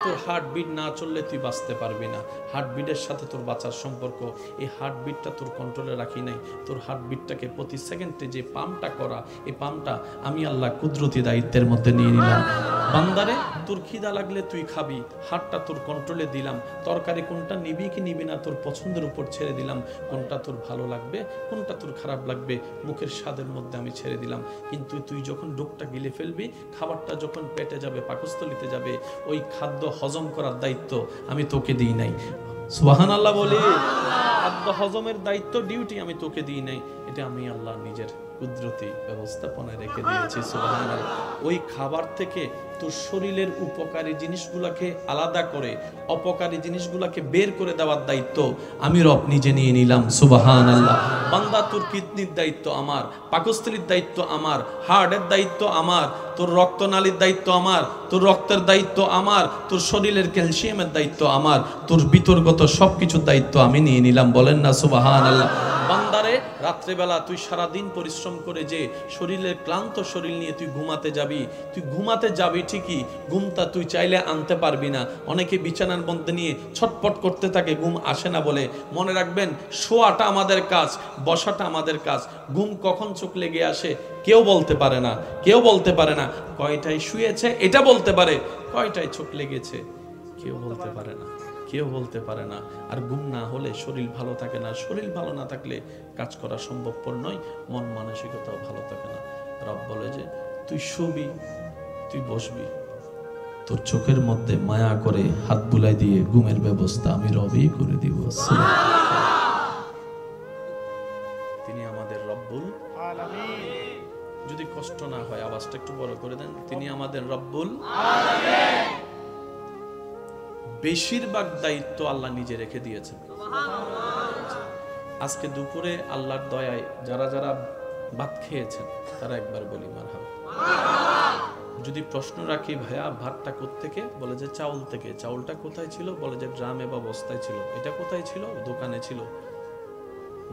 তোর হার্টবিট না চললে তুই বাঁচতে পারবি না। হার্টবিটের সাথে তোর বাঁচার সম্পর্ক। এই হার্টবিটটা তোর কন্ট্রোলে রাখি নাই। তোর হার্টবিটটাকে প্রতি সেকেন্ডে যে পাম্পটা করা, এই পাম্পটা আমি আল্লাহ কুদরতি দায়িত্বের মধ্যে নিয়ে নিলাম। বান্দারে, তোর খিদা লাগলে তুই খাবি, হাতটা তোর কন্ট্রোলে দিলাম। তরকারি কোনটা নিবি কি নিবি না তোর পছন্দের উপর ছেড়ে দিলাম। কোনটা তোর ভালো লাগবে, কোনটা তোর খারাপ লাগবে, মুখের স্বাদের মধ্যে আমি ছেড়ে দিলাম। কিন্তু তুই যখন ডোকটা গিলে ফেলবি, খাবারটা যখন পেটে যাবে, পাকস্থলিতে যাবে, ওই খাদ্য হজম করার দায়িত্ব আমি তোকে দিই নাই। সুবহানাল্লাহ বলি। খাদ্য হজমের দায়িত্ব, ডিউটি আমি তোকে দিই নাই, এটা আমি আল্লাহ নিজের কুদরতি ব্যবস্থাপনায় রেখে দিয়েছি। সুবহানাল্লাহ। ওই খাবার থেকে তোর শরীরের উপকারী জিনিসগুলোকে আলাদা করে অপকারী জিনিসগুলোকে বের করে দেওয়ার দায়িত্ব আমি রব নিজে নিয়ে নিলাম। সুবহানাল্লাহ। বান্দা, তোর কিডনির দায়িত্ব আমার, পাকস্থলীর দায়িত্ব আমার, হার্টের দায়িত্ব আমার, তোর রক্তনালীর দায়িত্ব আমার, তোর রক্তের দায়িত্ব আমার, তোর শরীরের ক্যালসিয়ামের দায়িত্ব আমার, তোর বিতর্গত সবকিছুর দায়িত্ব আমি নিয়ে নিলাম। বলেন না সুবহানাল্লাহ। বান্দারে, রাত্রেবেলা তুই সারাদিন পরিশ্রম করে যে শরীরের ক্লান্ত শরীর নিয়ে তুই ঘুমাতে যাবি ঠিকই, ঘুমটা তুই চাইলে আনতে পারবি না। অনেকে বিছানার মধ্যে নিয়ে ছটপট করতে থাকে, ঘুম আসে না বলে। মনে রাখবেন, শোয়াটা আমাদের কাজ, বসাটা আমাদের কাজ। ঘুম কখন চোখ লেগে আসে কেউ বলতে পারে না, কেউ বলতে পারে না। কয়টায় শুয়েছে এটা বলতে পারে, কয়টায় চোখ লেগেছে কেউ বলতে পারে না, কেউ বলতে পারে না। আর ঘুম না হলে শরীর ভালো থাকে না, শরীর ভালো না থাকলে কাজ করা সম্ভবপর নয়, মন মানসিকতাও ভালো থাকে না। রব বলে যে তুই শুবি, তুই বসবি, তোর চোখের মধ্যে মায়া করে হাত বুলাই দিয়ে ঘুমের ব্যবস্থা আমি রবই করে দিব। তিনি আমাদের রব্বুল আলামিন। যদি কষ্ট না হয় আওয়াজটা একটু বড় করে দেন। তিনি আমাদের রব্বুল আলামিন। বেশিরভাগ দায়িত্ব আল্লাহ নিজে রেখে দিয়েছেন। আজকে দুপুরে আল্লাহর দয়ায় যারা যারা ভাত খেয়েছেন তারা একবার বলি মারহাবা। যদি প্রশ্ন রাখি, ভাইয়া ভাতটা কোত্থেকে, বলে যে চাউল থেকে। চাউলটা কোথায় ছিল, বলে যে ড্রামে বা বস্তায় ছিল। এটা কোথায় ছিল, দোকানে ছিল।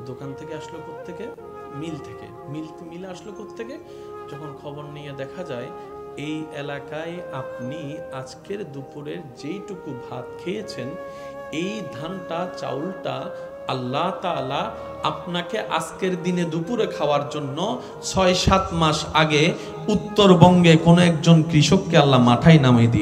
দোকান থেকে আসলো কোত্থেকে, মিল থেকে। মিল আসলো কোত্থেকে, যখন খবর নিয়ে দেখা যায় এই এলাকায় আপনি আজকের দুপুরের যেইটুকু ভাত খেয়েছেন, এই ধানটা চাউলটা আল্লাহ তাআলা আপনাকে আজকের দিনে দুপুরে খাওয়ার জন্য ৬-৭ মাস আগে উত্তরবঙ্গে কোন একজন কৃষককে আল্লাহ মাঠে নামিয়ে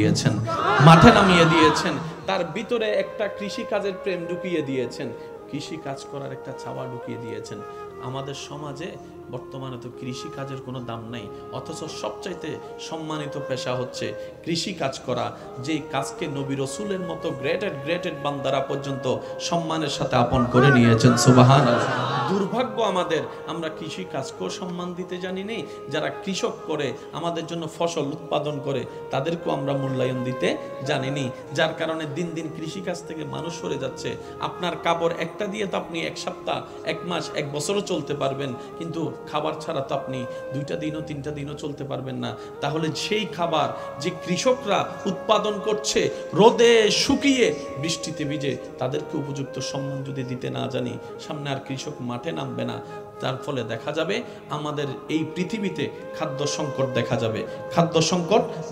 দিয়েছেন। তার ভিতরে একটা কৃষি কাজের প্রেম ঢুকিয়ে দিয়েছেন, কৃষি কাজ করার একটা চাওয়া ঢুকিয়ে দিয়েছেন। আমাদের সমাজে বর্তমানে তো কৃষি কাজের কোনো দাম নাই, অথচ সবচাইতে সম্মানিত পেশা হচ্ছে কৃষি কাজ করা। যেই কাজকে নবী রাসূলের মতো গ্রেটেড বান্দারা পর্যন্ত সম্মানের সাথে আপন করে নিয়েছেন। সুবহানাল্লাহ। দুর্ভাগ্য আমাদের, আমরা কৃষি কাজকেও সম্মান দিতে জানি নেই। যারা কৃষক করে আমাদের জন্য ফসল উৎপাদন করে তাদেরকেও আমরা মূল্যায়ন দিতে জানিনি, যার কারণে দিন দিন কৃষিকাজ থেকে মানুষ সরে যাচ্ছে। আপনার কাপড় একটা দিয়ে তো আপনি 1 সপ্তাহ, 1 মাস, 1 বছরও চলতে পারবেন, কিন্তু খাবার ছাড়া তো আপনি 2টা দিনও 3টা দিনও চলতে পারবেন না। তাহলে সেই খাবার যে কৃষকরা উৎপাদন করছে রোদে শুকিয়ে বৃষ্টিতে ভিজে, তাদেরকে উপযুক্ত সম্মান যদি দিতে না জানি, সামনে আর কৃষক মাঠে নামবে না। তার ফলে দেখা যাবে আমাদের এই পৃথিবীতে খাদ্য সংকট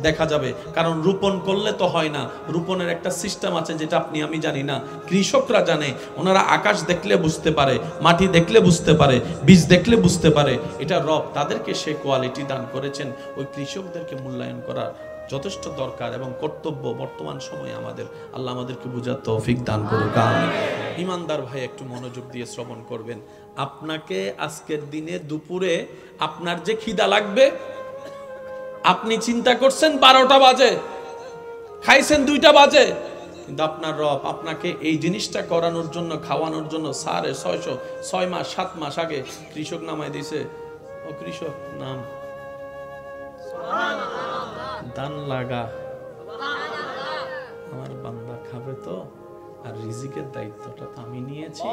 দেখা যাবে। কারণ রোপণ করলে তো হয় না, রোপণের একটা সিস্টেম আছে যেটা আপনি আমি জানি না, কৃষকরা জানে। ওনারা আকাশ দেখলে বুঝতে পারে, মাটি দেখলে বুঝতে পারে, বীজ দেখলে বুঝতে পারে। এটা রব তাদেরকে সে কোয়ালিটি দান করেছেন। ওই কৃষকদেরকে মূল্যায়ন করা যথেষ্ট দরকার এবং কর্তব্য বর্তমান সময়ে আমাদের। আল্লাহ আমাদেরকে বুঝার তৌফিক দান করুক। আমিন। ইমানদার ভাই একটু মনোযোগ দিয়ে শ্রবণ করবেন। আপনাকে আজকের দিনে দুপুরে আপনার যে খিদা লাগবে, আপনি চিন্তা করছেন 12টা বাজে, খাইছেন 2টা বাজে, কিন্তু আপনার রব আপনাকে এই জিনিসটা করানোর জন্য, খাওয়ানোর জন্য 6 মাস 7 মাস আগে কৃষক নামায় দিয়েছে। ও কৃষক নাম, দান লাগা, আমার বান্দা খাবে তো, আর রিজিকের দায়িত্বটা তো আমি নিয়েছি,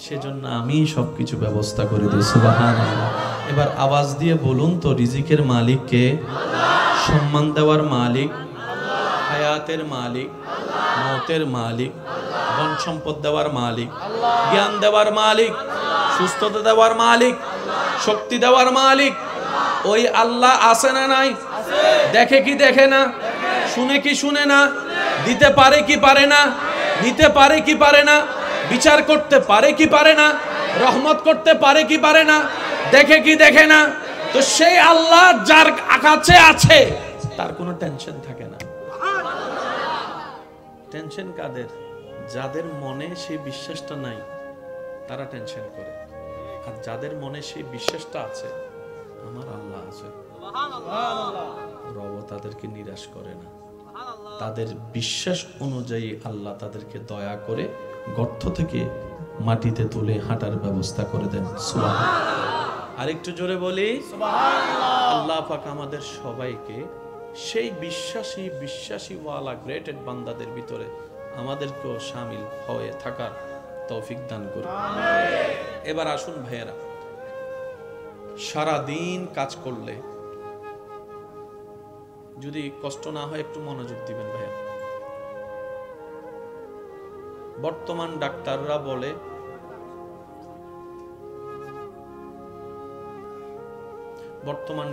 সেজন্য আমি সবকিছু ব্যবস্থা করে দিই। সুবহানাল্লাহ। এবার আওয়াজ দিয়ে বলুন তো, রিজিকের মালিক কে? সম্মান দেওয়ার মালিক, হায়াতের মালিক, মওতের মালিক, ধন সম্পদ দেওয়ার মালিক, জ্ঞান দেওয়ার মালিক, সুস্থতা দেওয়ার মালিক, শক্তি দেওয়ার মালিক। ওই আল্লাহ আছে না নাই? দেখে কি দেখে না? শুনে কি শুনে না? দিতে পারে কি পারে না? নিতে পারে কি পারে না? বিচার করতে পারে কি পারে না? রহমত করতে পারে কি পারে না? দেখে কি দেখে না? তো সেই আল্লাহ যার কাছে আছে তার কোনো টেনশন থাকে না। টেনশন কাদের? যাদের মনে সেই বিশ্বাসটা নাই তারা টেনশন করে, আর যাদের মনে সেই বিশ্বাসটা আছে আমার আল্লাহ আছে, রব তাদেরকে নিরাশ করে না। তাদের বিশ্বাস অনুযায়ী আল্লাহ তাদেরকে দয়া করে গর্ত থেকে মাটিতে তুলে হাঁটার ব্যবস্থা করে দেন। সুবহানাল্লাহ। আরেকটু জোরে বলি সুবহানাল্লাহ। আল্লাহ পাক আমাদের সবাইকে সেই বিশ্বাসী ওয়ালা গ্রেটেড বান্দাদের ভিতরে আমাদেরকেও শামিল হয়ে থাকার তৌফিক দান করুন। আমিন। এবার আসুন ভাইয়েরা, সারা দিন কাজ করলে যদি কষ্ট না হয় একটু মনোযোগ দিবেন ভাইয়া। বর্তমান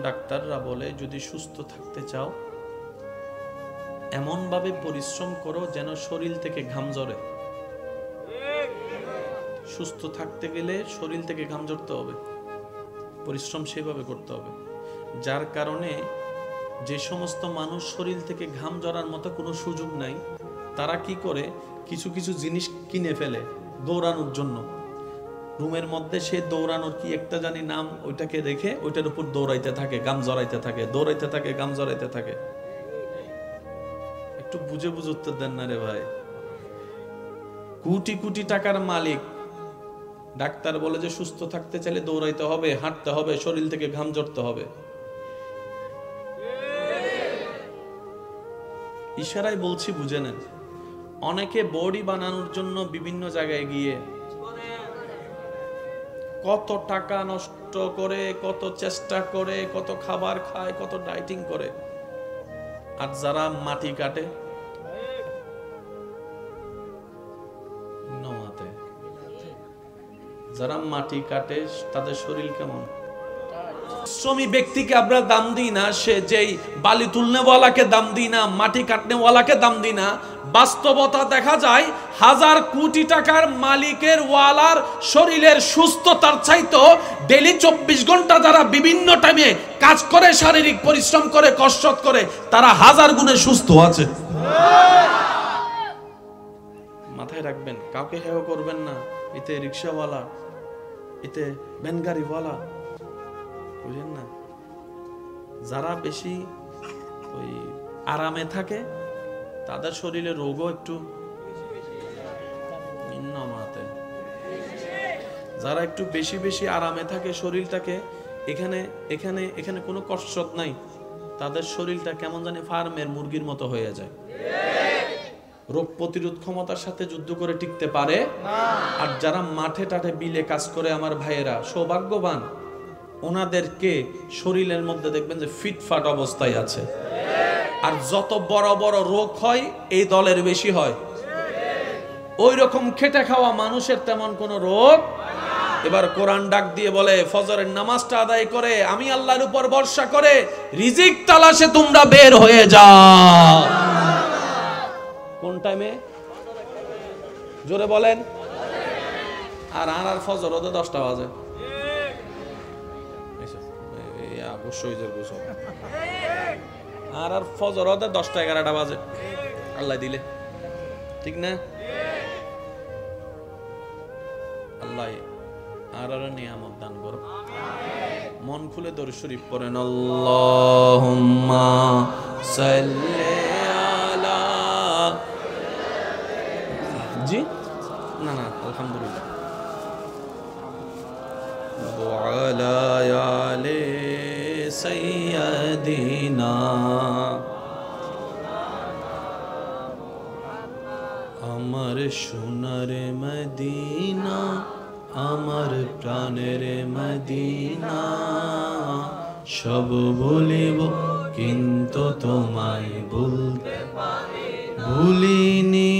ডাক্তাররা বলে যদি সুস্থ থাকতে চাও এমন ভাবে পরিশ্রম করো যেন শরীর থেকে ঘাম ঝরে। সুস্থ থাকতে গেলে শরীর থেকে ঘাম ঝরতে হবে, পরিশ্রম সেভাবে করতে হবে। যার কারণে যে সমস্ত মানুষ শরীর থেকে ঘাম ঝরার মতো কোনো সুযোগ নাই, তারা কি করে কিছু কিছু জিনিস কিনে ফেলে দৌড়ানোর জন্য। রুমের মধ্যে সে দৌড়ানোর কি একটা জানি নাম, ওইটাকে দেখে ওইটার উপর দৌড়াইতে থাকে, গাম জড়াইতে থাকে, দৌড়াইতে থাকে, গাম জড়াইতে থাকে। একটু বুঝে উত্তর দেন না রে ভাই। কোটি কোটি টাকার মালিক ডাক্তার বলে যে সুস্থ থাকতে চাইলে দৌড়াইতে হবে, হাঁটতে হবে, শরীর থেকে ঘাম ঝরতে হবে। ইশারায় বলছি, বুঝে নেন। অনেকে বডি বানানোর জন্য বিভিন্ন জায়গায় গিয়ে কত টাকা নষ্ট করে, কত চেষ্টা করে, কত খাবার খায়, কত ডায়েটিং করে। আর যারা মাটি কাটে, তাদের শরীর কেমন? শ্রমী ব্যক্তিকে আমরা দাম দিই না, সে যেই বালি তুলনেওয়ালাকে দাম দিই না, মাটি কাটনেওয়ালাকে দাম দিই না। বাস্তবতা দেখা যায় হাজার কোটি টাকার মালিকের ওয়ালার শরীরের সুস্থতার চাইতো ডেলি 24 ঘন্টা যারা বিভিন্ন টাইমে কাজ করে, শারীরিক পরিশ্রম করে, কসরত করে, তারা হাজার গুণে সুস্থ আছে। মাথায় রাখবেন, কাউকে হেয় করবেন না। এতে রিক্সাওয়ালা, এতে ভ্যানগাড়িওয়ালা, বুঝলেন না? যারা বেশি ওই আরামে থাকে তাদের শরীরে রোগও একটু নিম্নমাতে। যারা একটু বেশি বেশি আরামে থাকে, শরীরটাকে এখানে এখানে এখানে কোনো কসরত নাই, তাদের শরীরটা কেমন জানি ফার্মের মুরগির মতো হয়ে যায়। রোগ প্রতিরোধ ক্ষমতার সাথে যুদ্ধ করে টিকতে পারে না। আর যারা মাঠে টাঠে বিলে কাজ করে আমার ভাইয়েরা সৌভাগ্যবান, ওনাদেরকে শরীরের মধ্যে দেখবেন যে ফিটফাট অবস্থায় আছে। আর যত বড় বড় রোগ হয় এই দলের বেশি হয়। ওই রকম খেটে খাওয়া মানুষের তেমন কোনো রোগ। এবার কোরআন ডাক দিয়ে বলে, ফজরের নামাজটা আদায় করে আমি আল্লাহর উপর ভরসা করে রিজিক তালাশে তোমরা বের হয়ে যাও। কোন টাইমে? জোরে বলেন। আর ফজর ওদের 10টা বাজে। অবশ্যই আর ফজর ওদের 10টা-11টা বাজে আল্লাহ দিলে, ঠিক না? আল্লাহ আর নিয়ামত দান করো। মন খুলে দরুদ শরীফ পড়েন। আল্লাহুম্মা সাল্লি আলা। জি না আলহামদুলিল্লাহ। ওয়ালা আলি সাইয়্যিদিনা। আমার সোনার মদিনা, আমার প্রাণের মদিনা, সব বলিব কিন্তু তোমায় বলতে ভুলিনি,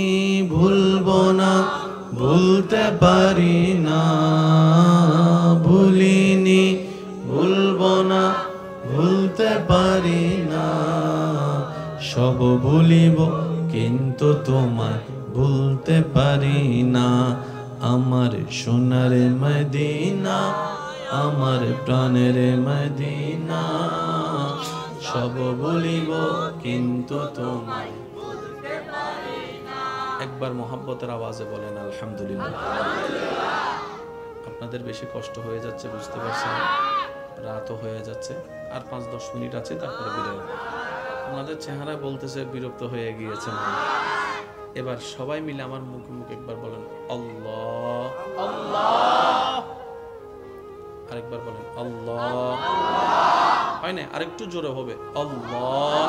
ভুলবো না, ভুলতে পারি না। ভুলিনি, ভুলবো না, ভুলতে পারি না। সব ভুলিব কিন্তু তোমায় ভুলতে পারি না। আমার সোনার মদিনা, আমার প্রাণের মদিনা, সব বলিব কিন্তু তোমায় ভুলতে পারি না। একবার মোহাব্বতের আওয়াজে বলেন আলহামদুলিল্লাহ। আপনাদের বেশি কষ্ট হয়ে যাচ্ছে বুঝতে পারছেন, রাতও হয়ে যাচ্ছে, আর 5-10 মিনিট আছে, তারপরে বিদায়। আমাদের চেহারা বলতেছে বিরক্ত হয়ে গিয়েছে। এবার সবাই মিলে আমার মুখে মুখে একবার বলেন আল্লাহ আল্লাহ, আরেকবার বলেন আল্লাহ। হয় না, আরেকটু জোরে হবে আল্লাহ।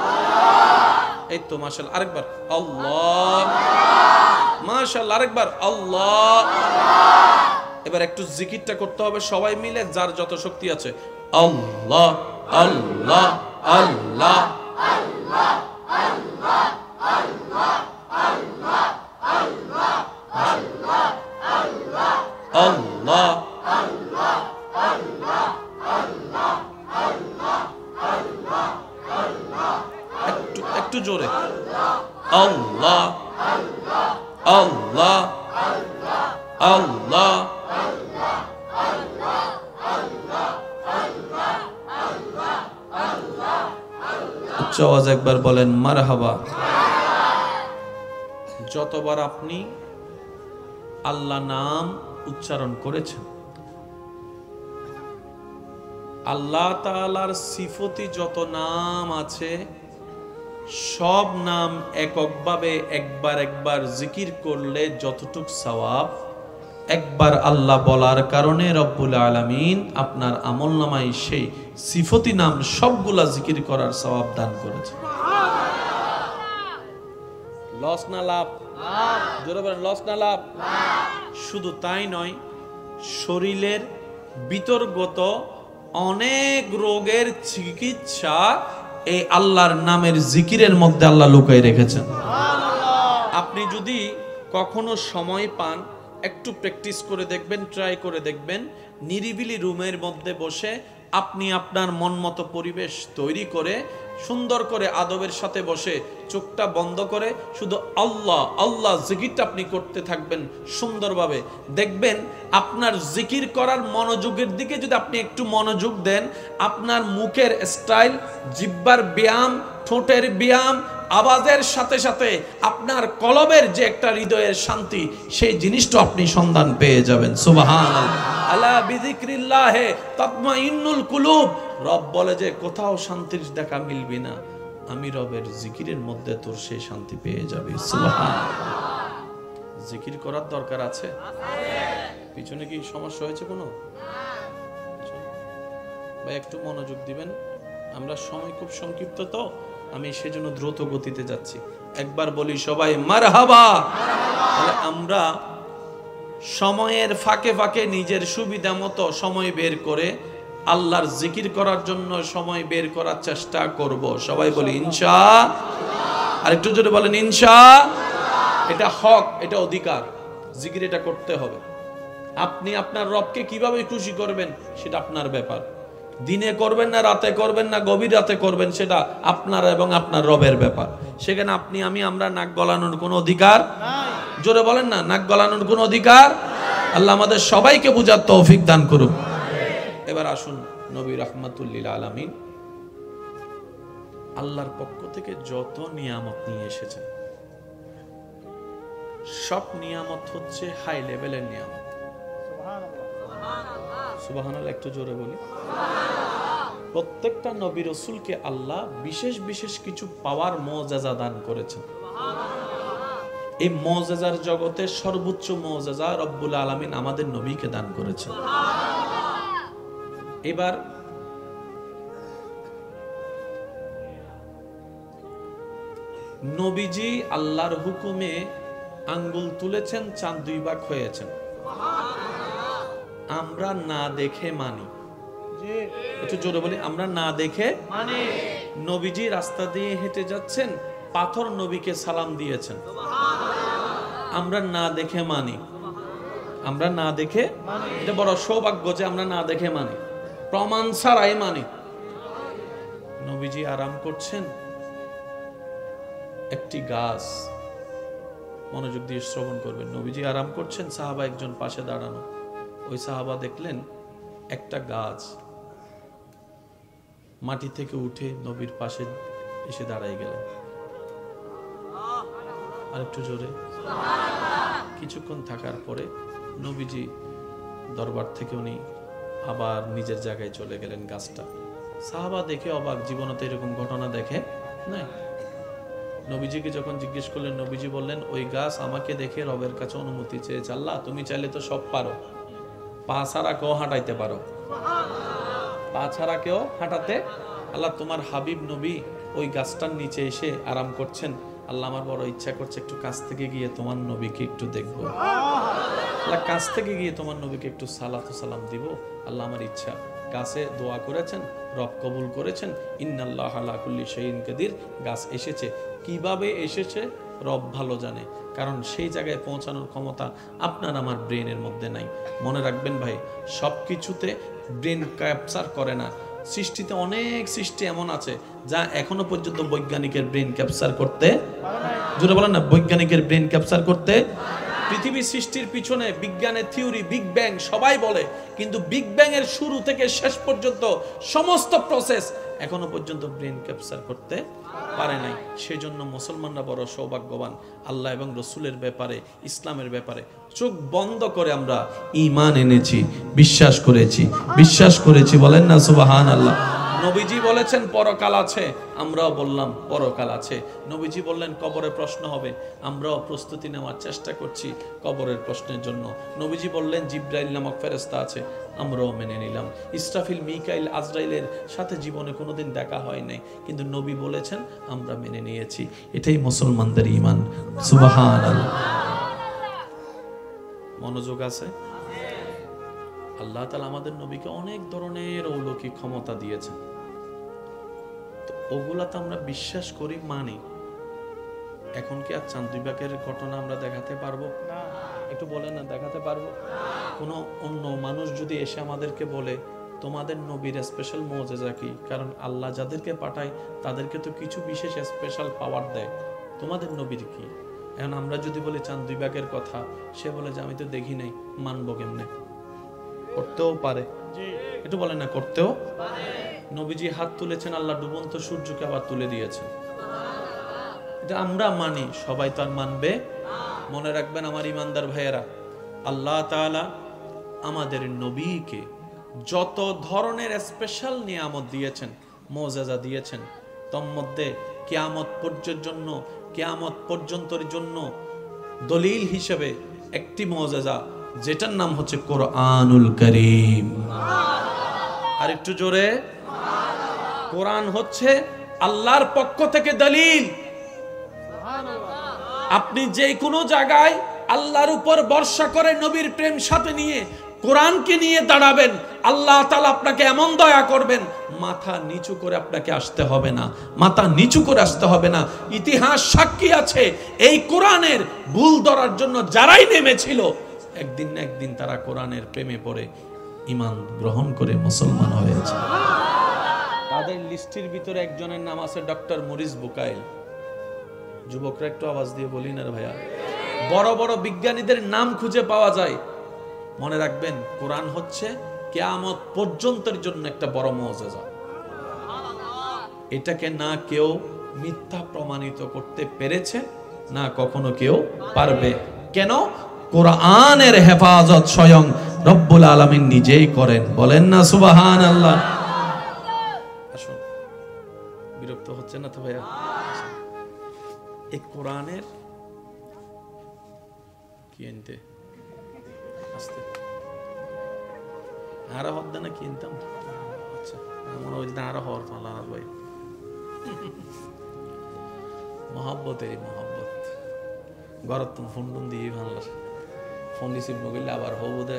এই তো মাশাআল্লাহ, আরেকবার আল্লাহ, মাশাআল্লাহ, আরেকবার আল্লাহ। এবার একটু জিকিরটা করতে হবে সবাই মিলে, যার যত শক্তি আছে। আল্লাহ আল্লাহ আল্লাহ আল্লাহ আল্লাহ আল্লাহ আল্লাহ আল্লাহ আল্লাহ আল্লাহ আল্লাহ আল্লাহ আল্লাহ আল্লাহ আল্লাহ আল্লাহ আল্লাহ। একটু জোরে আল্লাহ আল্লাহ আল্লাহ আল্লাহ। উচ্চ আওয়াজ একবার বলেন মারহাবা। যতবার আপনি আল্লাহ নাম উচ্চারণ করেছেন, আল্লাহ তাআলার সিফতি যত নাম আছে, সব নাম এককভাবে একবার একবার জিকির করলে যতটুক সওয়াব, একবার আল্লাহ বলার কারণে রব্বুল আলামিন আপনার আমলনামায় সেই সিফতি নাম সবগুলা জিকির করার সওয়াব দান করেছে। লস না লাভ? জোরে বলেন লস না লাভ? শুধু তাই নয়, শরীরের বিতর্গত অনেক রোগের চিকিৎসা এই আল্লাহর নামের জিকিরের মধ্যে আল্লাহ লুকাই রেখেছেন। আপনি যদি কখনো সময় পান, একটু প্র্যাকটিস করে দেখবেন, ট্রাই করে দেখবেন, নিরিবিলি রুমের মধ্যে বসে আপনি আপনার মন মতো পরিবেশ তৈরি করে সুন্দর করে আদবের সাথে বসে চোখটা বন্ধ করে শুধু আল্লাহ আল্লাহ জিকিরটা আপনি করতে থাকবেন সুন্দরভাবে। দেখবেন আপনার জিকির করার মনোযোগের দিকে যদি আপনি একটু মনোযোগ দেন, আপনার মুখের স্টাইল, জিহ্বার ব্যায়াম, ঠোঁটের ব্যায়াম, আওয়াজের সাথে সাথে আপনার কলবের যে একটা হৃদয়ের শান্তি, সেই জিনিসটা আপনি সন্ধান পেয়ে যাবেন। সুবহানাল্লাহ। আলা বিযিকরিল্লাহি তাতমাইন্নুল কুলুব। রব বলে যে কোথাও শান্তির দেখা মিলবে না, আমি রবের জিকিরের মধ্যে তোর সেই শান্তি পেয়ে যাবে। সুবহানাল্লাহ। জিকির করার দরকার আছে? পিছনে কি সমস্যা হয়েছে কোনো? ভাই একটু মনোযোগ দিবেন, আমরা সময় খুব সংক্ষিপ্ত, তো আমি সেজন্য দ্রুত গতিতে যাচ্ছি। একবার বলি সবাই মারহাবা। তাহলে আমরা সময়ের ফাঁকে ফাঁকে নিজের সুবিধা মতো সময় বের করে আল্লাহর জিকির করার জন্য সময় বের করার চেষ্টা করব। সবাই বলি ইনশাআল্লাহ। আর একটু জোরে বলেন ইনশাআল্লাহ। এটা হক, এটা অধিকার, জিকির এটা করতে হবে। আপনি আপনার রবকে কিভাবে খুশি করবেন সেটা আপনার ব্যাপার। দিনে করবেন না, রাতে করবেন না, গভীর রাতে করবেন, সেটা আপনার এবং আপনার রবের ব্যাপার। সেখানে আপনি আমরা নাক গলানোর কোনো অধিকার নাই। জোরে বলেন না, নাক গলানোর কোনো অধিকার। আল্লাহ আমাদের সবাইকে বুঝার তৌফিক দান করুন। এবার আসুন, নবী রাহমাতুল লিল আলামিন আল্লাহর পক্ষ থেকে যত নিয়ামত নিয়ে এসেছেন, সব নিয়ামত হচ্ছে হাই লেভেলের নিয়ামত। সুবহানাল্লাহ। একটু জোরে বলি। প্রত্যেকটা নবী রাসূলকে আল্লাহ বিশেষ বিশেষ কিছু পাওয়ার মুআজিজা দান করেছেন। এই মুআজিজার জগতে সর্বোচ্চ মুআজিজা রব্বুল আলামিন আমাদের নবীকে দান করেছেন। এবার নবীজি আল্লাহর হুকুমে আঙ্গুল তুলেছেন, চাঁদ 2 ভাগ হয়েছেন। আমরা না দেখে মানি। একটু জোরে বলি, আমরা না দেখে মানি। নবীজি রাস্তা দিয়ে হেঁটে যাচ্ছেন, পাথর নবীকে সালাম দিয়েছেন। আমরা না দেখে মানি। আমরা না দেখে, এটা বড় সৌভাগ্য যে আমরা না দেখে মানি, প্রমাণ ছাড়াই মানি। নবীজি আরাম করছেন, একটি গাছ মনোযোগ দিয়ে শ্রবণ করবেন। নবীজি আরাম করছেন, সাহাবা একজন পাশে দাঁড়ানো। ওই সাহাবা দেখলেন একটা গাছ মাটি থেকে উঠে নবীর পাশে এসে দাঁড়াই গেলেন। আরেকটু জোরে। কিছুক্ষণ থাকার পরে নবীজি দরবার থেকে উনি আবার নিজের জায়গায় চলে গেলেন। গাছটা সাহাবা দেখে অবাক, জীবনে তো এরকম ঘটনা দেখে নাই। নবীজিকে যখন জিজ্ঞেস করলেন, নবীজি বললেন, ওই গাছ আমাকে দেখে রবের কাছে অনুমতি চেয়েছে, আল্লাহ তুমি চাইলে তো সব পারো, পা ছাড়া কেউ হাঁটাইতে পারো, পা ছাড়া কেউ হাঁটাতে, আল্লাহ তোমার হাবিব নবী ওই গাছটার নিচে এসে আরাম করছেন, আল্লাহ আমার বড় ইচ্ছা করছে একটু কাছ থেকে গিয়ে তোমার নবীকে একটু দেখবো, আল্লাহ কাছ থেকে গিয়ে তোমার নবীকে একটু সালাত সালাম দিব, আল্লাহ আমার ইচ্ছা। গাছে দোয়া করেছেন, রব কবুল করেছেন, ইন্নাল্লাহ আলা কুল্লি শাইইন কাদির। গাছ এসেছে, কিভাবে এসেছে রব ভালো জানে, কারণ সেই জায়গায় পৌঁছানোর ক্ষমতা আপনার আমার ব্রেনের মধ্যে নাই। মনে রাখবেন ভাই, সব কিছুতে ব্রেন ক্যাপচার করে না। সৃষ্টিতে অনেক সৃষ্টি এমন আছে যা এখনো পর্যন্ত বৈজ্ঞানিকের ব্রেন ক্যাপচার করতে, জোরে বলেন না, বৈজ্ঞানিকের ব্রেন ক্যাপচার করতে। পৃথিবী সৃষ্টির পিছনে বিজ্ঞানের থিওরি বিগ ব্যাং সবাই বলে, কিন্তু বিগ ব্যাং এর শুরু থেকে শেষ পর্যন্ত সমস্ত প্রসেস এখনো পর্যন্ত ব্রেন ক্যাপচার করতে পারে নাই। সেজন্য মুসলমানরা বড় সৌভাগ্যবান। আল্লাহ এবং রসুলের ব্যাপারে, ইসলামের ব্যাপারে চোখ বন্ধ করে আমরা ঈমান এনেছি, বিশ্বাস করেছি, বলেন না সুবহানাল্লাহ। নবীজি বলেছেন পরকাল আছে, আমরাও বললাম পরকাল আছে। নবীজি বললেন কবরে প্রশ্ন হবে, আমরাও প্রস্তুতি নেওয়ার চেষ্টা করছি কবরের প্রশ্নের জন্য। নবীজি বললেন জিব্রাইল নামক ফেরেশতা আছে, আমরাও মেনে নিলাম। ইসরাফিল, মিকাইল, আজরাইলের সাথে জীবনে কোনোদিন দেখা হয় নাই, কিন্তু নবী বলেছেন আমরা মেনে নিয়েছি। এটাই মুসলমানদের ঈমান। সুবহানাল্লাহ। মনোযোগ আছে? আল্লাহ তাআলা আমাদের নবীকে অনেক ধরনের অলৌকিক ক্ষমতা দিয়েছেন, তো ওগুলা তো আমরা বিশ্বাস করি, মানি। এখন কি আর চাঁদ দুই ভাগের ঘটনা আমরা দেখাতে পারবো? একটু বলেন না, দেখাতে পারবো? কোনো অন্য মানুষ যদি এসে আমাদেরকে বলে তোমাদের নবীর স্পেশাল মুজিজা কি, কারণ আল্লাহ যাদেরকে পাঠায় তাদেরকে তো কিছু বিশেষ স্পেশাল পাওয়ার দেয়, তোমাদের নবীর কি? এখন আমরা যদি বলি চাঁদ দুই ভাগের কথা, সে বলে যে আমি তো দেখি নাই, মানবো কেমনে? করতেও পারে, একটু বলেন না, করতেও পারে। নবীজি হাত তুলেছেন, আল্লাহ ডুবন্ত সূর্যকে আবার তুলে দিয়েছেন, এটা আমরা মানি, সবাই তো আর মানবে। মনে রাখবেন আমার ইমানদার ভাইয়েরা, আল্লাহ তাআলা আমাদের নবীকে যত ধরনের স্পেশাল নিয়ামত দিয়েছেন, মুজিজা দিয়েছেন, তার মধ্যে কিয়ামত পর্যন্তের জন্য দলিল হিসেবে একটি মুজিজা, যেটার নাম হচ্ছে কোরআনুল কারীম। আর একটু জোরে, কোরআন হচ্ছে আল্লাহর পক্ষ থেকে দলিল। আপনি যে কোনো জায়গায় আল্লাহর উপর ভরসা করে নবীর প্রেম সাথে নিয়ে কোরআনকে নিয়ে দাঁড়াবেন, আল্লাহ তাআলা আপনাকে এমন দয়া করবেন, মাথা নিচু করে আপনাকে আসতে হবে না, মাথা নিচু করে আসতে হবে না। ইতিহাস সাক্ষী আছে, এই কোরআনের ভুল ধরার জন্য যারাই নেমেছিল, একদিন না একদিন তারা কোরআনের প্রেমে পড়ে ঈমান গ্রহণ করে মুসলমান হয়েছে। তাদের লিস্টের ভিতরে একজনের নাম আছে ডক্টর মরিস বুকাইল। যুবকরা একটু আওয়াজ দিয়ে বলি না ভাইয়া, বড় বড় বিজ্ঞানীদের নাম খুঁজে পাওয়া যায়। মনে রাখবেন, কোরআন হচ্ছে কিয়ামত পর্যন্তের জন্য একটা বড় মুজিজা। এটাকে না কেউ মিথ্যা প্রমাণিত করতে পেরেছে, না কখনো কেউ পারবে। কেন? কোরআনের হেফাজত স্বয়ং রব্বুল আলামিন নিজেই করেন, বলেন না সুবহানাল্লাহ। আসুন, বিরক্ত হচ্ছে না তো ভাইয়া? এই কোরআনের কি এনতে আস্তে আরা হদ্দা না কিনতাম। আচ্ছা, মনে হয় যে আরা হওয়ার পালা ভাই, মহাব্বত, এই মহাব্বত গরত তুমি ফোন দিয়ে ভাঙলার ফোন রিসিভ নগরলে আবার হবো দে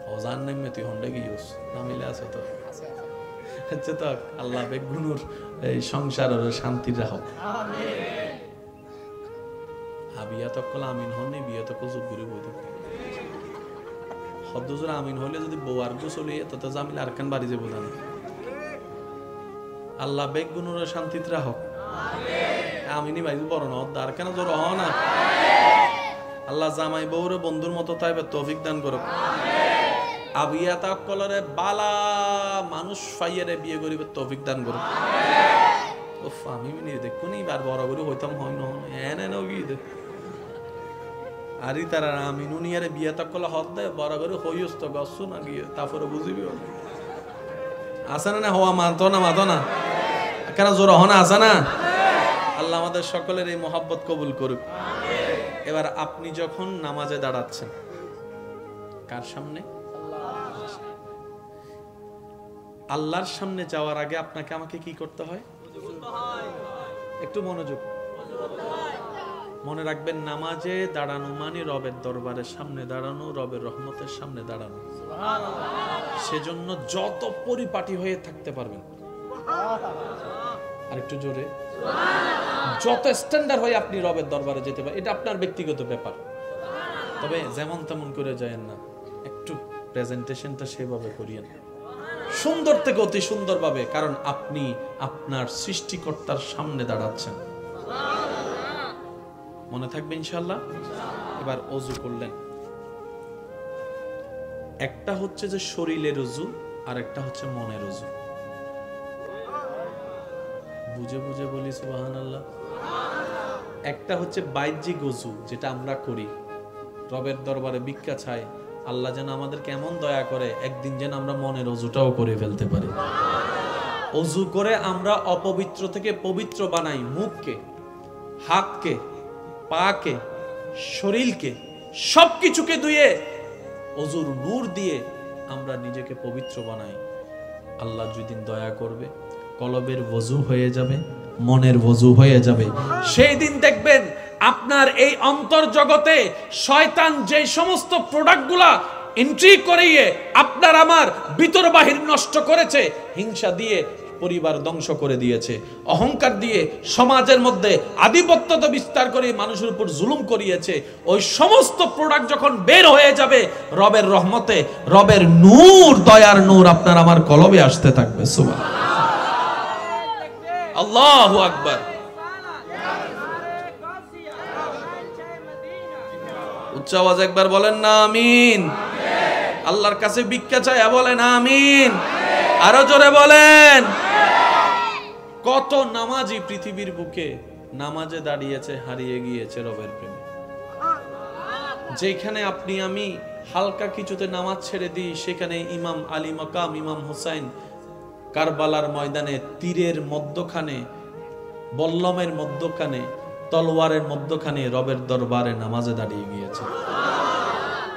হজান নামে তুই হন্ডা গিয়েছ নামিলে আছে তো হচ্ছে তো। আল্লাহ বেগুনুর এই সংসারের শান্তি রাখো। বিয়া তকল আমিন হননি, বিয়া তকল চুপ করে বই দেব হদ্দুজোর আমিন হলে যদি বউ আর গো চলে তত জামিল আর কান বাড়ি যাবো জানি। আল্লাহ বেগুনুর শান্তিতে রাখো। আমিনই ভাই বড় না আর কেন জোর হ না। আল্লাহ জামাই বউরে বন্ধুর মতো তাইবে তৌফিক দান করুক। আবিয়া তাকলরে বালা মানুষ ফাইয়ারে বিয়ে করিবে তৌফিক দান করুক। ওফ আমি মিনি দেখুনি বার বড় করে হইতাম হয় না এনে নগি দে আরি তারা আমি নুনিয়ারে বিয়ে তাকলা হদ দে বড় করে হইস তো গসু না গিয়ে তারপরে বুঝিবি আসে না হওয়া মানতো না কেন জোর হনা আসে না। আল্লাহ আমাদের সকলের এই মহব্বত কবুল করুক। এবার আপনি যখন নামাজে দাঁড়াচ্ছেন কার সামনে? আল্লাহর সামনে যাওয়ার আগে আপনাকে আমাকে কি করতে হয়? একটু মনোযোগ মনে রাখবেন, নামাজে দাঁড়ানো মানে রবের দরবারের সামনে দাঁড়ানো, রবের রহমতের সামনে দাঁড়ানো। সেজন্য যত পরিপাটি হয়ে থাকতে পারবেন, আর একটু জোরে, যত স্ট্যান্ডার্ড হয়ে আপনি রবের দরবারে যেতে পারেন, এটা আপনার ব্যক্তিগত ব্যাপার। তবে যেমন তেমন করে যায়েন না, একটু প্রেজেন্টেশনটা সেভাবে করিয়েন, সুন্দর থেকে অতি সুন্দর ভাবে, কারণ আপনি আপনার সৃষ্টিকর্তার সামনে দাঁড়াচ্ছেন। মনে থাকবে ইনশাআল্লাহ। এবার ওযু করলেন, একটা হচ্ছে যে শরীরের ওযু আর একটা হচ্ছে মনের ওযু। বুঝে বুঝে বলি সুবহানাল্লাহ। একটা হচ্ছে বাহ্যিক ওযু, যেটা আমরা করি, রবের দরবারে ভিক্ষা চাই, আল্লাহ যেন আমাদের কেমন দয়া করে একদিন যেন আমরা মনের ওযুটাও করে ফেলতে পারি। ওযু করে আমরা অপবিত্র থেকে পবিত্র বানাই, মুখকে, হাতকে, পাকে, শরীরকে, সবকিছুকে ধুয়ে ওযুর নূর দিয়ে আমরা নিজেকে পবিত্র বানাই। আল্লাহ যেদিন দয়া করবে, কলবের ওযু হয়ে যাবে, মনের ওযু হয়ে যাবে। সেই দিন দেখবেন আপনার এই অন্তর জগতে শয়তান যে সমস্ত প্রোডাক্টগুলা এন্ট্রি করিয়ে আপনার আমার ভিতর বাহির নষ্ট করেছে, হিংসা দিয়ে পরিবার ধ্বংস করে দিয়েছে, অহংকার দিয়ে সমাজের মধ্যে আধিপত্যতা বিস্তার করে মানুষের উপর জুলুম করিয়েছে, ওই সমস্ত প্রোডাক্ট যখন বের হয়ে যাবে, রবের রহমতে রবের নূর, দয়ার নূর আপনার আমার কলবে আসতে থাকবে। সুবহানাল্লাহ, আল্লাহু আকবার। উচ্চ আওয়াজ একবার বলেন না আমিন। আল্লাহর কাছে ভিক্ষা চাইয়া বলেন আমিন। আরো জোরে বলেন। কত নামাজি পৃথিবীর বুকে নামাজে দাঁড়িয়েছে, হারিয়ে গিয়েছে রবের প্রেমে। যেখানে আপনি আমি হালকা কিছুতে নামাজ ছেড়ে দিই, সেখানে ইমাম আলী মাকাম, ইমাম হুসাইন কারবালার ময়দানে তীরের মধ্যখানে, বল্লমের মধ্যখানে, তলোয়ারের মধ্যখানে রবের দরবারে নামাজে দাঁড়িয়ে গিয়েছে।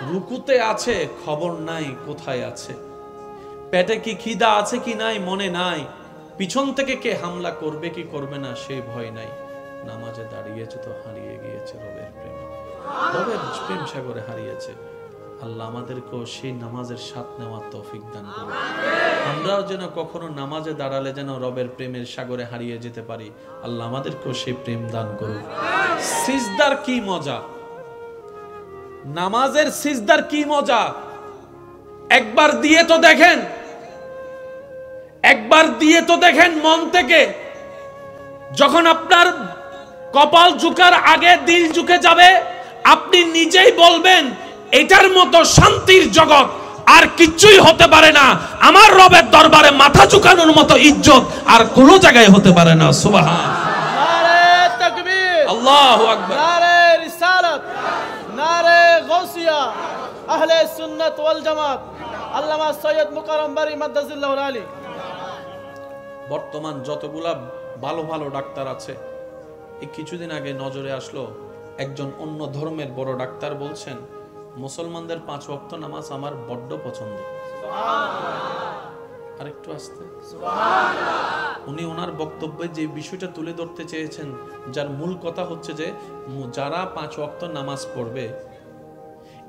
রুকুতে আছে, খবর নাই কোথায় আছে, পেটে কি খিদা আছে কি নাই মনে নাই, পিছন থেকে কে হামলা করবে কি করবে না সেই ভয় নাই, নামাজে দাঁড়িয়েছে তো হারিয়ে গিয়েছে রবের প্রেমে, রবের প্রেম সাগরে হারিয়েছে। আল্লাহ আমাদেরকেও সেই নামাজের স্বাদ নেওয়ার তৌফিক দান করুন। আমরাও যেন কখনো নামাজে দাঁড়ালে যেন রবের প্রেমের সাগরে হারিয়ে যেতে পারি। আল্লাহ আমাদেরকেও সেই প্রেম দান করুন। সিজদার কি মজা, নামাজের সিজদার কি মজা, একবার দিয়ে তো দেখেন, একবার দিয়ে তো দেখেন মন থেকে। যখন আপনার কপাল ঝুঁকার আগে দিল ঝুঁকে যাবে, আপনি নিজেই বলবেন এটার মতো শান্তির জগৎ আর কিছুই হতে পারে না, আমার রবের দরবারে মাথা ঝুঁকানোর মতো ইজ্জত আর কোনো জায়গায় হতে পারে না। সুবহান, নারে তাকবীর, আল্লাহু আকবার, নারে রিসালাত, নারে গাউসিয়া, আহলে সুন্নাত ওয়াল জামাত, আল্লামা সৈয়দ মুকাররম বারী মাদ্দাজিল্লাহুল আলী। বর্তমান যতগুলা ভালো ভালো ডাক্তার আছে, এই কিছুদিন আগে নজরে আসলো একজন অন্য ধর্মের বড় ডাক্তার বলছেন, মুসলমানদের 5 ওয়াক্ত নামাজ আমার বড্ড পছন্দ। আরেকটু আসতে, উনি ওনার বক্তব্যে যে বিষয়টা তুলে ধরতে চেয়েছেন, যার মূল কথা হচ্ছে যে যারা 5 ওয়াক্ত নামাজ পড়বে,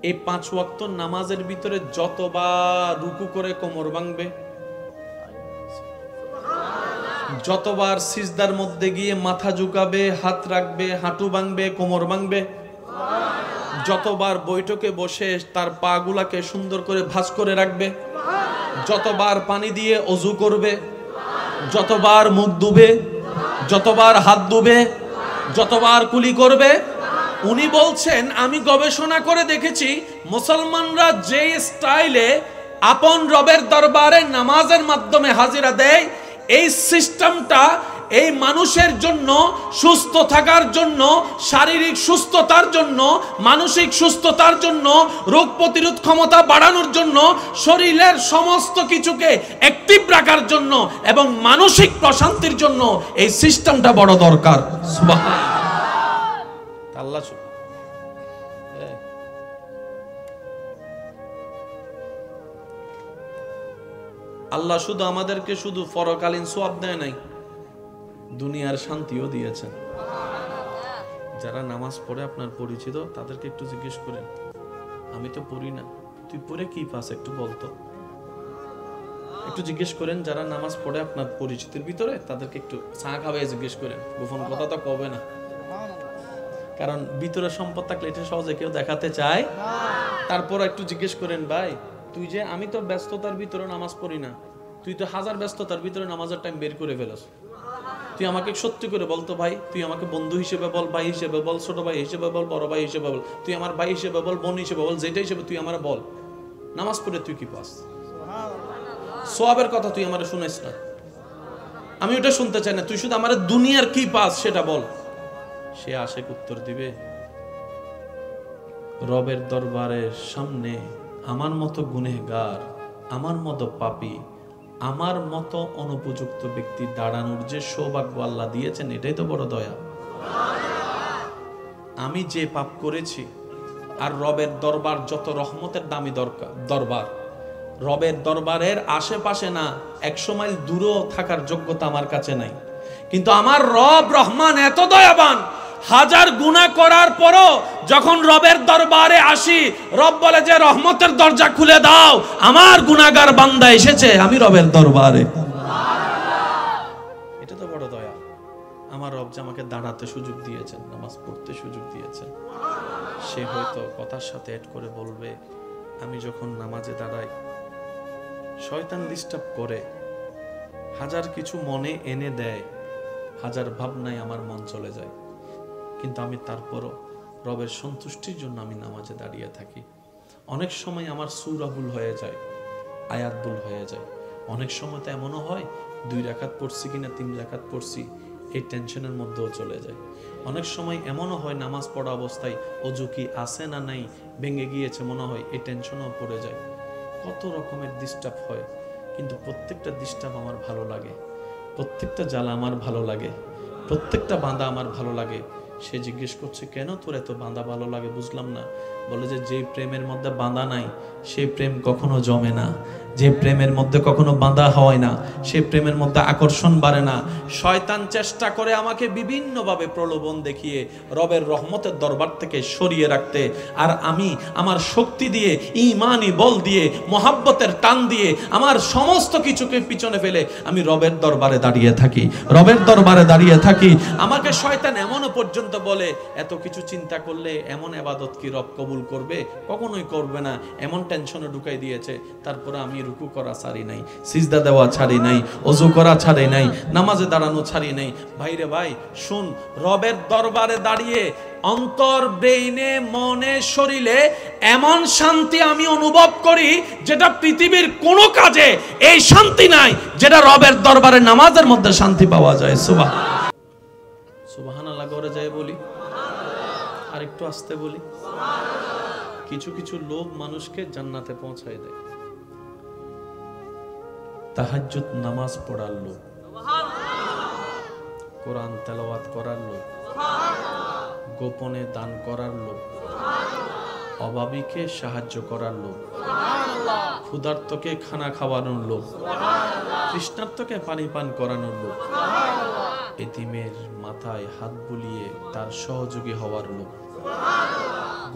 এই 5 ওয়াক্ত নামাজের ভিতরে যতবার রুকু করে কোমর ভাঙবে, যতবার সিজদার মধ্যে গিয়ে মাথা ঝুঁকাবে, হাত রাখবে, হাঁটু ভাঙবে, কোমর ভাঙবে, যতবার বৈঠকে বসে তার পা গুলাকে সুন্দর করে ভাঁজ করে রাখবে, যতবার পানি দিয়ে ওযু করবে, যতবার মুখ ধুবে, যতবার হাত ধুবে, যতবার কুলি করবে, উনি বলছেন, আমি গবেষণা করে দেখেছি মুসলমানরা যে স্টাইলে আপন রবের দরবারে নামাজের মাধ্যমে হাজিরা দেয়, এই সিস্টেমটা এই মানুষের জন্য সুস্থ থাকার জন্য, শারীরিক সুস্থতার জন্য, মানসিক সুস্থতার জন্য, রোগ প্রতিরোধ ক্ষমতা বাড়ানোর জন্য, শরীরের সমস্ত কিছুকে অ্যাক্টিভ রাখার জন্য এবং মানসিক প্রশান্তির জন্য এই সিস্টেমটা বড় দরকার। সুবহানাল্লাহ। আল্লাহ আল্লাহ শুধু আমাদেরকে শুধু পরকালীন সওয়াব দেয় নাই, দুনিয়ার শান্তিও দিয়েছেন। যারা নামাজ পড়ে আপনার পরিচিত, তাদেরকে একটু জিজ্ঞেস করেন, আমি তো পড়ি না, তুই পড়ে কি পাস একটু বলতো। একটু জিজ্ঞেস করেন যারা নামাজ পড়ে আপনার পরিচিতির ভিতরে, তাদেরকে একটু চা খাওয়াই জিজ্ঞেস করেন। গোপন কথা তো কবে না, কারণ ভিতরে সম্পদ থাকলে এটা সহজে কেউ দেখাতে চায়। তারপর একটু জিজ্ঞেস করেন, ভাই তুই যে, আমি তো ব্যস্ততার ভিতরে নামাজ পড়ি না, তুই তো হাজার ব্যস্ততার ভিতরে নামাজের টাইম বের করে ফেলস, তুই আমাকে সত্যি করে বলতো ভাই, তুই আমাকে বন্ধু হিসেবে বল, ভাই হিসেবে বল, ছোট ভাই হিসেবে বল, বড় ভাই হিসেবে বল, তুই আমার ভাই হিসেবে বল, বোন হিসেবে বল, যেটা হিসেবে তুই আমার বল, নামাজ পড়ে তুই কি পাস? সওয়াবের কথা তুই আমারে শুনাইস না, আমি ওটা শুনতে চাই না, তুই শুধু আমার দুনিয়ার কি পাস সেটা বল। সে আশেক উত্তর দিবে, রবের দরবারের সামনে আমার মতো গুনেহগার, আমার মতো পাপী, আমার মতো অনুপযুক্ত ব্যক্তি দাঁড়ানোর যে সৌভাগ্য আল্লাহ দিয়েছেন, এটাই তো বড় দয়া। আমি যে পাপ করেছি, আর রবের দরবার যত রহমতের দামি দরবার, রবের দরবারের আশেপাশে না 100 মাইল দূরেও থাকার যোগ্যতা আমার কাছে নাই, কিন্তু আমার রব রহমান এত দয়াবান, হাজার গুনাহ করার পরও যখন রবের দরবারে আসি, রব বলে যে রহমতের দরজা খুলে দাও, আমার গুনাহগার বান্দা এসেছে, আমি রবের দরবারে। এটা তো বড় দয়া। আমার রব যে আমাকে দাঁড়াতে সুযোগ দিয়েছেন, নামাজ পড়তে সুযোগ দিয়েছেন। সে হয়তো কথার সাথে এড করে বলবে, আমি যখন নামাজে দাঁড়াই, শয়তান ডিস্টার্ব করে, হাজার কিছু মনে এনে দেয়, হাজার ভাবনায় আমার মন চলে যায়, কিন্তু আমি তারপরও রবের সন্তুষ্টির জন্য আমি নামাজে দাঁড়িয়ে থাকি। অনেক সময় আমার সূরা ভুল হয়ে যায়, আয়াত ভুল হয়ে যায়, অনেক সময় তো এমনও হয় 2 রাকাত পড়ছি কিনা 3 রাকাত পড়ছি, এই টেনশনের মধ্যেও চলে যায়। অনেক সময় এমনও হয় নামাজ পড়া অবস্থায় ওযু কি আছে না নাই, ভেঙে গিয়েছে মনে হয়, এই টেনশনও পড়ে যায়। কত রকমের ডিস্টার্ব হয়, কিন্তু প্রত্যেকটা ডিস্টার্ব আমার ভালো লাগে, প্রত্যেকটা জ্বালা আমার ভালো লাগে, প্রত্যেকটা বাঁধা আমার ভালো লাগে। সে জিজ্ঞেস করছে, কেন তোর এত বাঁধা ভালো লাগে? বুঝলাম না। বলে যে, যেই প্রেমের মধ্যে বাঁধা নাই, সেই প্রেম কখনো জমে না। যে প্রেমের মধ্যে কখনো বাঁধা হয় না, সেই প্রেমের মধ্যে আকর্ষণ বাড়ে না। শয়তান চেষ্টা করে আমাকে বিভিন্নভাবে প্রলোভন দেখিয়ে রবের রহমতের দরবার থেকে সরিয়ে রাখতে, আর আমি আমার শক্তি দিয়ে, ঈমানি বল দিয়ে, মহাব্বতের টান দিয়ে, আমার সমস্ত কিছুকে পিছনে ফেলে আমি রবের দরবারে দাঁড়িয়ে থাকি, রবের দরবারে দাঁড়িয়ে থাকি। আমাকে শয়তান এমনও পর্যন্ত বলে, এত কিছু চিন্তা করলে এমন ইবাদত কি রব কবুল করবে? কখনোই করবে না, এমন টেনশনে ঢুকাই দিয়েছে। তারপরে আমি রুকু করা ছাড়ি নাই, সিজদা দেওয়া ছাড়ি নাই, ওযু করা ছাড়ি নাই, নামাজে দাঁড়ানো ছাড়ি নাই। ভাইরে ভাই শুন, রবের দরবারে দাঁড়িয়ে অন্তর, ব্রেইনে, মনে, শরীরে এমন শান্তি আমি অনুভব করি, যেটা পৃথিবীর কোনো কাজে এই শান্তি নাই, যেটা রবের দরবারে নামাজের মধ্যে শান্তি পাওয়া যায়। সুবহানাল্লাহ করে যায় বলি, আর একটু আস্তে বলি। কিছু কিছু লোক মানুষকে জান্নাতে পৌঁছায় দেয়। তাহাজ্জুদ নামাজ পড়ার লোক, কোরআন তেলাওয়াত করার লোক, গোপনে দান করার লোক, অভাবীকে সাহায্য করার লোক, ক্ষুধার্তকে খানা খাওয়ানোর লোক, তৃষ্ণার্তকে পানি পান করানোর লোক, এতিমের মাথায় হাত বুলিয়ে তার সহযোগী হওয়ার লোক,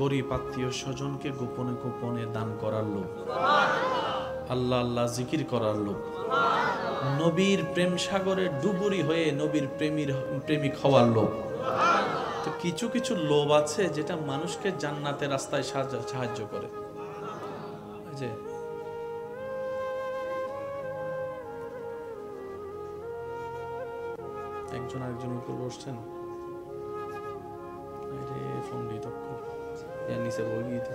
গরিব আত্মীয় স্বজনকে গোপনে গোপনে দান করার লোক, আল্লাহ আল্লাহ জিকির করার লোক, নবীর প্রেম সাগরে ডুবুরি হয়ে নবীর প্রেমিক হওয়ার লোক। তো কিছু কিছু লোভ আছে যেটা মানুষকে জান্নাতের রাস্তায় সাহায্য করে। যে একজন আরেকজনের উপর বসছেন, ফোন দিয়ে নিচে বই দিতে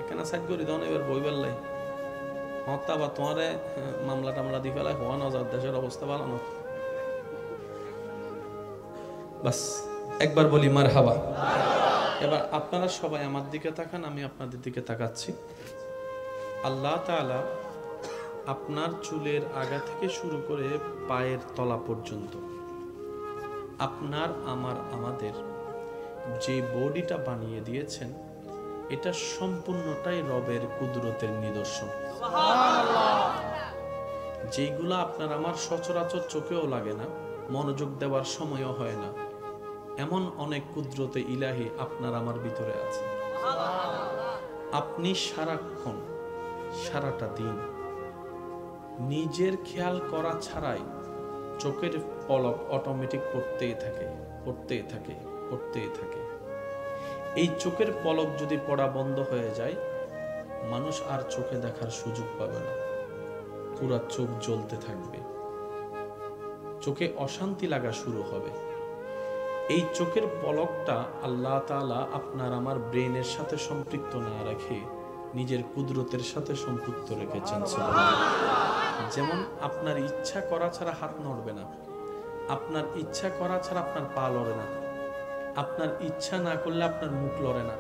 এখানে সাইড করি তখন এবার বই বেললাই হত্যা বা তোমারে মামলা টামলা দিয়ে ফেলায় হওয়া নজর দেশের অবস্থা ভালো না বাস একবার বলি মারহাবা। এবার আপনারা সবাই আমার দিকে তাকান, আমি আপনাদের দিকে তাকাচ্ছি। আল্লাহ তাআলা আপনার চুলের আগা থেকে শুরু করে পায়ের তলা পর্যন্ত আপনার আমাদের যে বডিটা বানিয়ে দিয়েছেন এটা সম্পূর্ণটাই রবের কুদরতের নিদর্শন। যেগুলো আপনার আমার সচরাচর চোখেও লাগে না, মনোযোগ দেওয়ার সময়ও হয় না, এমন অনেক কুদরতে ইলাহি আপনার আমার ভিতরে আছে। আপনি সারাক্ষণ সারাটা দিন নিজের খেয়াল করা ছাড়াই চোখের পলক অটোমেটিক পড়তেই থাকে। এই চোখের পলক যদি পড়া বন্ধ হয়ে যায়, মানুষ আর চোখে দেখার সুযোগ পাবে না, পুরা চোখ জ্বলতে থাকবে, চোখে অশান্তি লাগা শুরু হবে। এই চোখের পলকটা আল্লাহ তাআলা আপনার আমার ব্রেনের সাথে সম্পৃক্ত না রেখে নিজের কুদরতের সাথে সম্পৃক্ত রেখেছেন। যেমন আপনার ইচ্ছা করা ছাড়া হাত নড়বে না, আপনার ইচ্ছা করা ছাড়া আপনার পা লড়ে না, আপনার ইচ্ছা না করলে আপনার মুখ লড়ে না।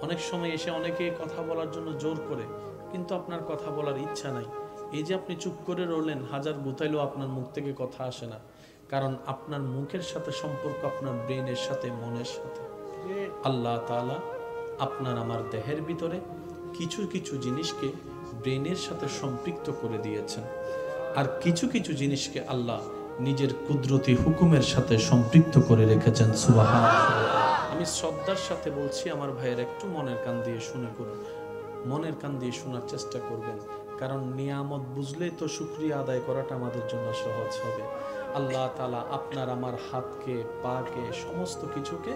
অনেক সময় এসে অনেকে কথা বলার জন্য জোর করে, কিন্তু আপনার কথা বলার ইচ্ছা নাই। এই যে আপনি চুপ করে রইলেন, হাজার গুতাইলেও আপনার মুখ থেকে কথা আসে না, কারণ আপনার মুখের সাথে সম্পর্ক আপনার ব্রেনের সাথে, মনের সাথে। আল্লাহ তাআলা আপনার আমার দেহের ভিতরে কিছু কিছু জিনিসকে ব্রেনের সাথে সম্পৃক্ত করে দিয়েছেন, আর কিছু কিছু জিনিসকে আল্লাহ নিজের কুদরতি হুকুমের সাথে সম্পৃক্ত করে রেখেছেন। সুবহানাল্লাহ। আমি শ্রদ্ধার সাথে বলছি, আমার ভাইয়ের একটু মনের কান দিয়ে শুনে করুন, মনের কান দিয়ে শোনার চেষ্টা করবেন, কারণ নিয়ামত বুঝলেই তো শুকরিয়া আদায় করাটা আমাদের জন্য সহজ হবে। আল্লাহ তাআলা আপনার আমার হাতকে, পাকে, সমস্ত কিছুকে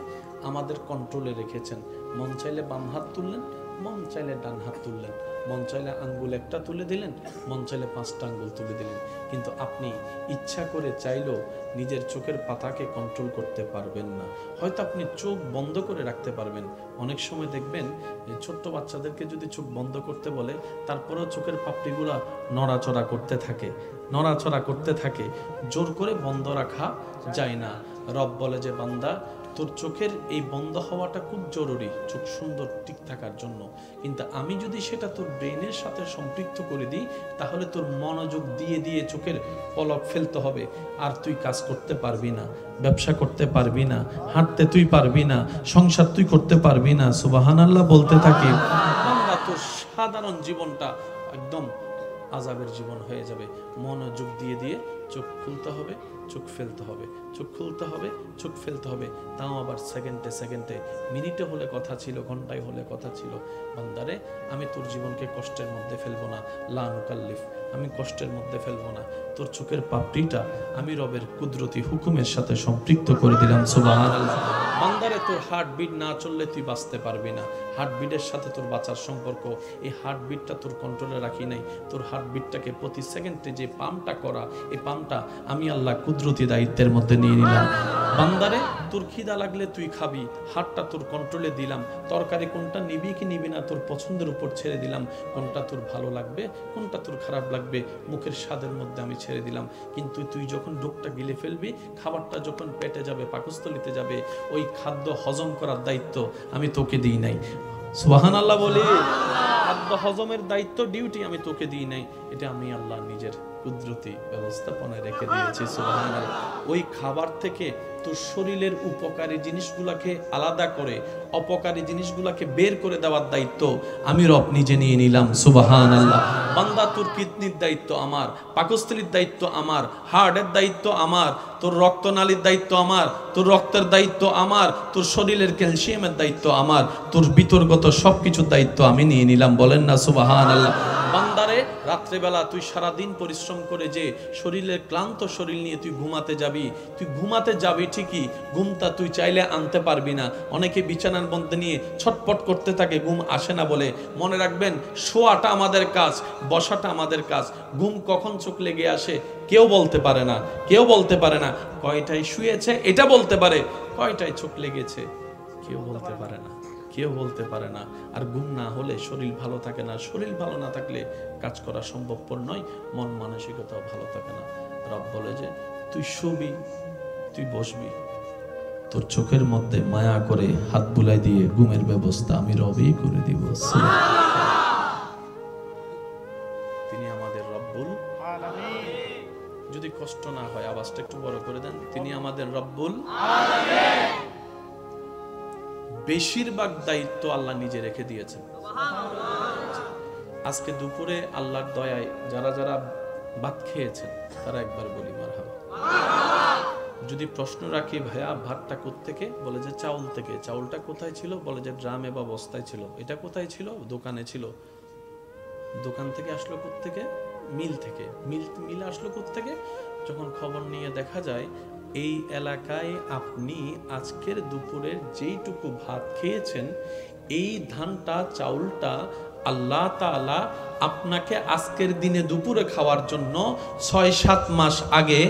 আমাদের কন্ট্রোলে রেখেছেন। মন চাইলে বাম হাত তুললেন, মন চাইলে ডান হাত তুললেন, মন চাইলে আঙ্গুল একটা তুলে দিলেন, মন চাইলে 5টা আঙ্গুল তুলে দিলেন, কিন্তু আপনি ইচ্ছা করে চাইলেও নিজের চোখের পাতাকে কন্ট্রোল করতে পারবেন না। হয়তো আপনি চোখ বন্ধ করে রাখতে পারবেন। অনেক সময় দেখবেন যে ছোট্ট বাচ্চাদেরকে যদি চোখ বন্ধ করতে বলে, তারপরেও চোখের পাপড়িগুলা নড়াচড়া করতে থাকে, জোর করে বন্ধ রাখা যায় না। রব বলে যে বান্দা, তোর চোখের এই বন্ধ হওয়াটা খুব জরুরি চোখ সুন্দর ঠিক থাকার জন্য, কিন্তু আমি যদি সেটা তোর ব্রেনের সাথে সম্পৃক্ত করে দিই, তাহলে তোর মনোযোগ দিয়ে দিয়ে চোখের পলক ফেলতে হবে, আর তুই কাজ করতে পারবি না, ব্যবসা করতে পারবি না, হাঁটতে তুই পারবি না, সংসার তুই করতে পারবি না। সুবহানাল্লাহ বলতে থাকি, বান্দা তোর সাধারণ জীবনটা একদম আযাবের জীবন হয়ে যাবে। মনোযোগ দিয়ে দিয়ে চোখ খুলতে হবে, চোখ ফেলতে হবে, চোখ খুলতে হবে, চোখ ফেলতে হবে, তাও আবার সেকেন্ডে, মিনিটে হলে কথা ছিল, ঘন্টায় হলে কথা ছিল। বান্দারে, আমি তোর জীবনকে কষ্টের মধ্যে ফেলবো না, লা নুকাল্লিফ, আমি কষ্টের মধ্যে ফেলবো না। তোর চোখের পাপড়িটা আমি রবের কুদরতি হুকুমের সাথে সম্পৃক্ত করে দিলাম। সুবহানাল্লাহ। বান্দারে, তোর হার্টবিট না চললে তুই বাঁচতে পারবি না। হার্টবিটের সাথে তোর বাঁচার সম্পর্ক, এই হার্টবিটটা তোর কন্ট্রোলে রাখি নাই। তোর হার্টবিটটাকে প্রতি সেকেন্ডে যে পাম্পটা করা, এই পাম্পটা আমি আল্লাহ কুদরতি দায়িত্বের মধ্যে নিয়ে নিলাম। বান্দারে, তোর খিদা লাগলে তুই খাবি, হাতটা তোর কন্ট্রোলে দিলাম। তরকারি কোনটা নিবি কি নিবি না তোর পছন্দের উপর ছেড়ে দিলাম। কোনটা তোর ভালো লাগবে, কোনটা তোর খারাপ লাগবে, মুখের স্বাদের মধ্যে আমি ছেড়ে দিলাম। কিন্তু তুই যখন ঢোকটা গিলে ফেলবি, খাবারটা যখন পেটে যাবে, পাকস্থলিতে যাবে, ওই খাদ্য হজম করার দায়িত্ব আমি তোকে দিই নাই। সুবহানাল্লাহ বলি, খাদ্য হজমের দায়িত্ব, ডিউটি আমি তোকে দিই নাই, এটা আমি আল্লাহ নিজের কুদরতি ব্যবস্থাপনায় রেখে দিয়েছি। সুবহানাল্লাহ। ওই খাবার থেকে তোর শরীরের উপকারী জিনিসগুলোকে আলাদা করে অপকারী জিনিসগুলোকে বের করে দেওয়ার দায়িত্ব আমি রব নিজে নিয়ে নিলাম। সুবহানাল্লাহ। বান্দা, তোর কিডনির দায়িত্ব আমার, পাকস্থলীর দায়িত্ব আমার, হার্টের দায়িত্ব আমার, তোর রক্তনালীর দায়িত্ব আমার, তোর রক্তের দায়িত্ব আমার, তোর শরীরের ক্যালসিয়ামের দায়িত্ব আমার, তোর বিতর্গত সবকিছুর দায়িত্ব আমি নিয়ে নিলাম। বলেন না সুবহানাল্লাহ। বান্দারে, রাত্রেবেলা তুই সারাদিন পরিশ্রম করে যে শরীরের ক্লান্ত শরীর নিয়ে তুই ঘুমাতে যাবি ঠিকই, ঘুমটা তুই চাইলে আনতে পারবি না। অনেকে বিছানার মধ্যে নিয়ে ছটপট করতে থাকে, ঘুম আসে না বলে। মনে রাখবেন, শোয়াটা আমাদের কাজ, বসাটা আমাদের কাজ। ঘুম কখন চোখ লেগে আসে কেউ বলতে পারে না, কয়টায় শুয়েছে এটা বলতে পারে, কয়টায় চোখ লেগেছে কেউ বলতে পারে না, কেউ বলতে পারে না। আর ঘুম না হলে শরীর ভালো থাকে না, শরীর ভালো না থাকলে কাজ করা সম্ভবপর নয়, মন মানসিকতাও ভালো থাকে না। রব বলে যে তুই শুবি, তুই বসবি, তোর চোখের মধ্যে মায়া করে হাত বুলাই দিয়ে ঘুমের ব্যবস্থা আমি রবই করে দিব। তিনি আমাদের রব্বুল আলামিন। যদি কষ্ট না হয় আওয়াজটা একটু বড় করে দেন, তিনি আমাদের রব্বুল আলামিন। বেশিরভাগ দায়িত্ব আল্লাহ নিজে রেখে দিয়েছেন। আজকে দুপুরে আল্লাহর দয়ায় যারা যারা ভাত খেয়েছেন তারা একবার বলি মারহাবা। যদি প্রশ্ন রাখি ভাইয়া ভাতটা কোত্থেকে, বলে যে চাউল থেকে। চাউলটা কোথায় ছিল, বলে যে ড্রামে বা বস্তায় ছিল। এটা কোথায় ছিল, দোকানে ছিল। দোকান থেকে আসলো কোত্থেকে, মিল থেকে। মিল আসলো কোত্থেকে, যখন খবর নিয়ে দেখা যায় এই এলাকায় আপনি আজকের দুপুরের যেইটুকু ভাত খেয়েছেন, এই ধানটা চাউলটা আল্লাহ তাআলা আপনাকে আজকের দিনে দুপুরে খাওয়ার জন্য ৬-৭ মাস আগে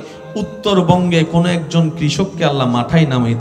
উত্তরবঙ্গে কোনো একজন কৃষককে আল্লাহ মাঠে নামিয়ে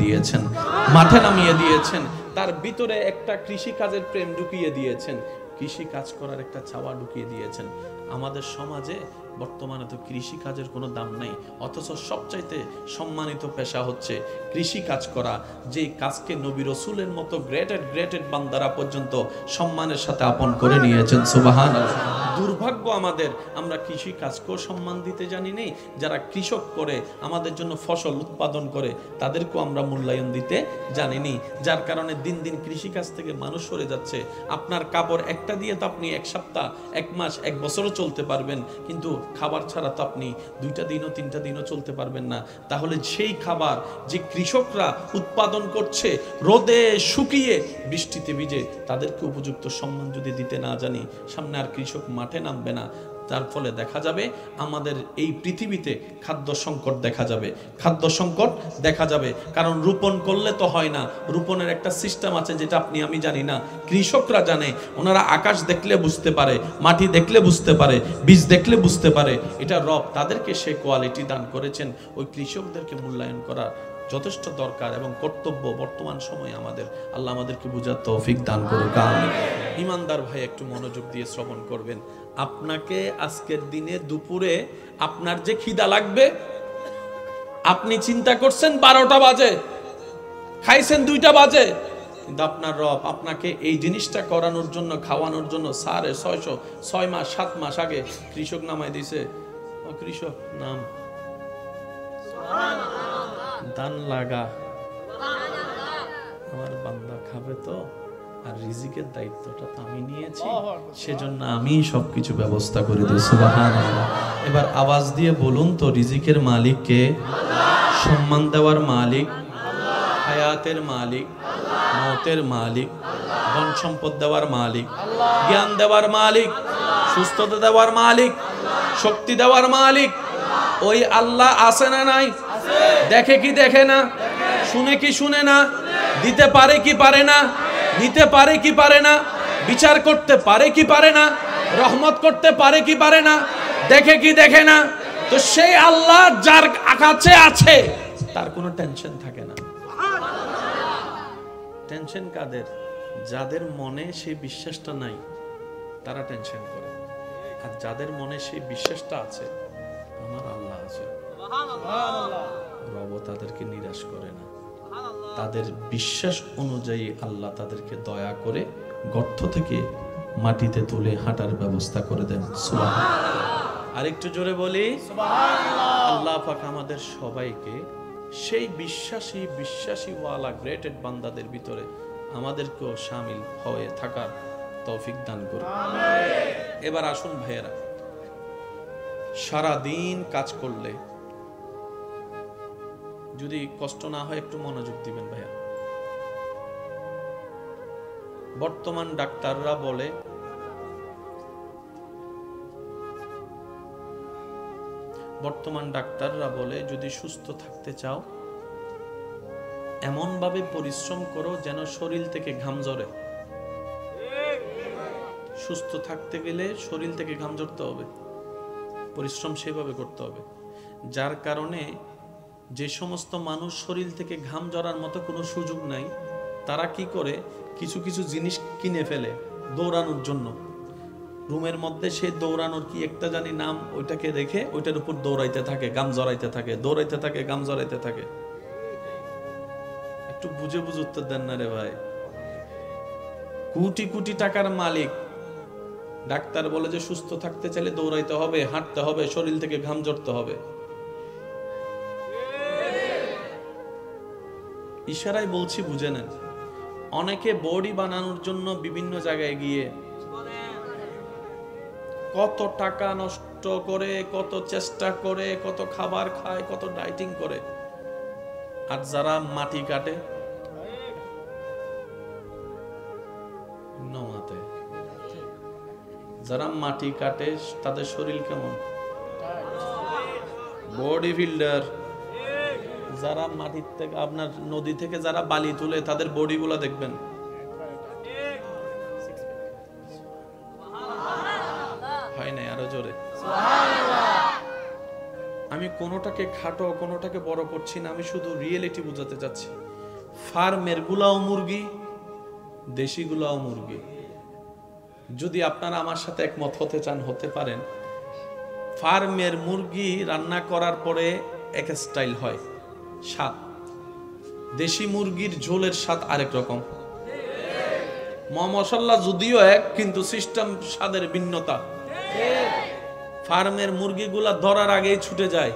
দিয়েছেন। তার ভিতরে একটা কৃষি কাজের প্রেম ঢুকিয়ে দিয়েছেন, কৃষি কাজ করার একটা চাওয়া ঢুকিয়ে দিয়েছেন। আমাদের সমাজে বর্তমানে তো কৃষি কাজের কোনো দাম নেই, অথচ সবচাইতে সম্মানিত পেশা হচ্ছে কৃষি কাজ করা। যে কাজকে নবী রাসূলের মতো গ্রেটেড বান্দারা পর্যন্ত সম্মানের সাথে আপন করে নিয়েছেন। সুবহানাল্লাহ। দুর্ভাগ্য আমাদের, আমরা কৃষি কাজকেও সম্মান দিতে জানি নেই। যারা কৃষক করে আমাদের জন্য ফসল উৎপাদন করে তাদেরকেও আমরা মূল্যায়ন দিতে জানিনি, যার কারণে দিন দিন কৃষি কাজ থেকে মানুষ সরে যাচ্ছে। আপনার কাপড় একটা দিয়ে তো আপনি 1 সপ্তাহ, 1 মাস, 1 বছরও চলতে পারবেন, কিন্তু খাবার ছাড়া তো আপনি 2টা দিনও 3টা দিনও চলতে পারবেন না। তাহলে সেই খাবার যে কৃষকরা উৎপাদন করছে রোদে শুকিয়ে বৃষ্টিতে ভিজে, তাদেরকে উপযুক্ত সম্মান যদি দিতে না জানি, সামনে আর কৃষক মাঠে নামবে না। তার ফলে দেখা যাবে আমাদের এই পৃথিবীতে খাদ্য সংকট দেখা যাবে। কারণ রোপণ করলে তো হয় না, রোপণের একটা সিস্টেম আছে যেটা আপনি আমি জানি না, কৃষকরা জানে। ওনারা আকাশ দেখলে বুঝতে পারে, মাটি দেখলে বুঝতে পারে, বীজ দেখলে বুঝতে পারে। এটা রব তাদেরকে সে কোয়ালিটি দান করেছেন। ওই কৃষকদেরকে মূল্যায়ন করা যথেষ্ট দরকার এবং কর্তব্য বর্তমান সময়ে আমাদের। আল্লাহ আমাদেরকে বুঝার তৌফিক দান করুক। আমিন। ইমানদার ভাই একটু মনোযোগ দিয়ে শ্রবণ করবেন। আপনাকে আজকের দিনে দুপুরে আপনার যে খিদা লাগবে, আপনি চিন্তা করছেন 12টা বাজে, খাইছেন 2টা বাজে, কিন্তু আপনার রব আপনাকে এই জিনিসটা করানোর জন্য, খাওয়ানোর জন্য 650, 6 মাস 7 মাস আগে কৃষক নামাই দিছে। ও কৃষক নাম, ধান লাগা, আমার বান্দা খাবে তো, আর রিজিকের দায়িত্বটা তো আমি নিয়েছি, সেজন্য আমি সবকিছু ব্যবস্থা করে দিই। সুবহানাল্লাহ। এবার আওয়াজ দিয়ে বলুন তো, রিজিকের মালিক কে? সম্মান দেওয়ার মালিক, হায়াতের মালিক, মওতের মালিক, ধন সম্পদ দেওয়ার মালিক, জ্ঞান দেওয়ার মালিক, সুস্থতা দেওয়ার মালিক, শক্তি দেওয়ার মালিক ওই আল্লাহ আছে না নাই? দেখে কি দেখে না? শুনে কি শুনে না? দিতে পারে কি পারে না? নিতে পারে কি পারে না? বিচার করতে পারে কি পারে না? রহমত করতে পারে কি পারে না? দেখে কি দেখে না? তো সেই আল্লাহ যার কাছে আছে তার কোনো টেনশন থাকে না। টেনশন কাদের? যাদের মনে সেই বিশ্বাসটা নাই তারা টেনশন করে, আর যাদের মনে সেই বিশ্বাসটা আছে আমার আল্লাহ আছে, রব তাদেরকে নিরাশ করে না। তাদের বিশ্বাস অনুযায়ী আল্লাহ তাদেরকে দয়া করে গর্ত থেকে মাটিতে তুলে হাঁটার ব্যবস্থা করে দেন। সুবহানাল্লাহ। আরেকটু জোরে বলি সুবহানাল্লাহ। আল্লাহ পাক আমাদের সবাইকে সেই বিশ্বাসী ওয়ালা গ্রেটেড বান্দাদের ভিতরে আমাদেরকেও শামিল হয়ে থাকার তৌফিক দান করুন। আমিন। এবার আসুন ভাইয়েরা, সারা দিন কাজ করলে যদি কষ্ট না হয় একটু মনোযোগ দিবেন ভাইয়া। বর্তমান ডাক্তাররা বলে যদি সুস্থ থাকতে চাও এমন ভাবে পরিশ্রম করো যেন শরীর থেকে ঘাম ঝরে। সুস্থ থাকতে গেলে শরীর থেকে ঘাম ঝরতে হবে, পরিশ্রম সেভাবে করতে হবে। যার কারণে যে সমস্ত মানুষ শরীর থেকে ঘাম ঝরার মতো কোনো সুযোগ নাই, তারা কি করে, কিছু কিছু জিনিস কিনে ফেলে দৌড়ানোর জন্য। রুমের মধ্যে সেই দৌড়ানোর কি একটা জানি নাম, ওইটাকে রেখে ওইটার উপর দৌড়াইতে থাকে, গাম জড়াইতে থাকে, দৌড়াইতে থাকে, গাম জড়াইতে থাকে। একটু বুঝে বুঝে উত্তর দেন না রে ভাই। কোটি কোটি টাকার মালিক, ডাক্তার বলে যে সুস্থ থাকতে চাইলে দৌড়াইতে হবে, হাঁটতে হবে, শরীর থেকে ঘাম ঝরতে হবে। ইশারায় বলছি, বুঝে নেন। অনেকে বডি বানানোর জন্য বিভিন্ন জায়গায় গিয়ে কত টাকা নষ্ট করে, কত চেষ্টা করে, কত খাবার খায়, কত ডায়েটিং করে। আর যারা মাটি কাটে, নমাতে যারা মাটি কাটে তাদের শরীর কেমন? Body builder. যারা মাটির থেকে, আপনার নদী থেকে যারা বালি তুলে, তাদের বডি গুলা দেখবেন, হয় নাই? আরো জোরে। আমি কোনোটাকে খাটো কোনোটাকে বড় করছি না, আমি শুধু রিয়েলিটি বোঝাতে চাচ্ছি। ফার্মের গুলাও মুরগি, দেশি গুলাও মুরগি। যদি আপনারা আমার সাথে একমত হতে চান, হতে পারেন। ফার্মের মুরগি রান্না করার পরে এক স্টাইল হয়, স্বাদ। দেশি মুরগির ঝোলের স্বাদ আরেক রকম। মশলা যদিও এক, কিন্তু সিস্টেম স্বাদের ভিন্নতা। ফার্মের মুরগিগুলা ধরার আগেই ছুটে যায়,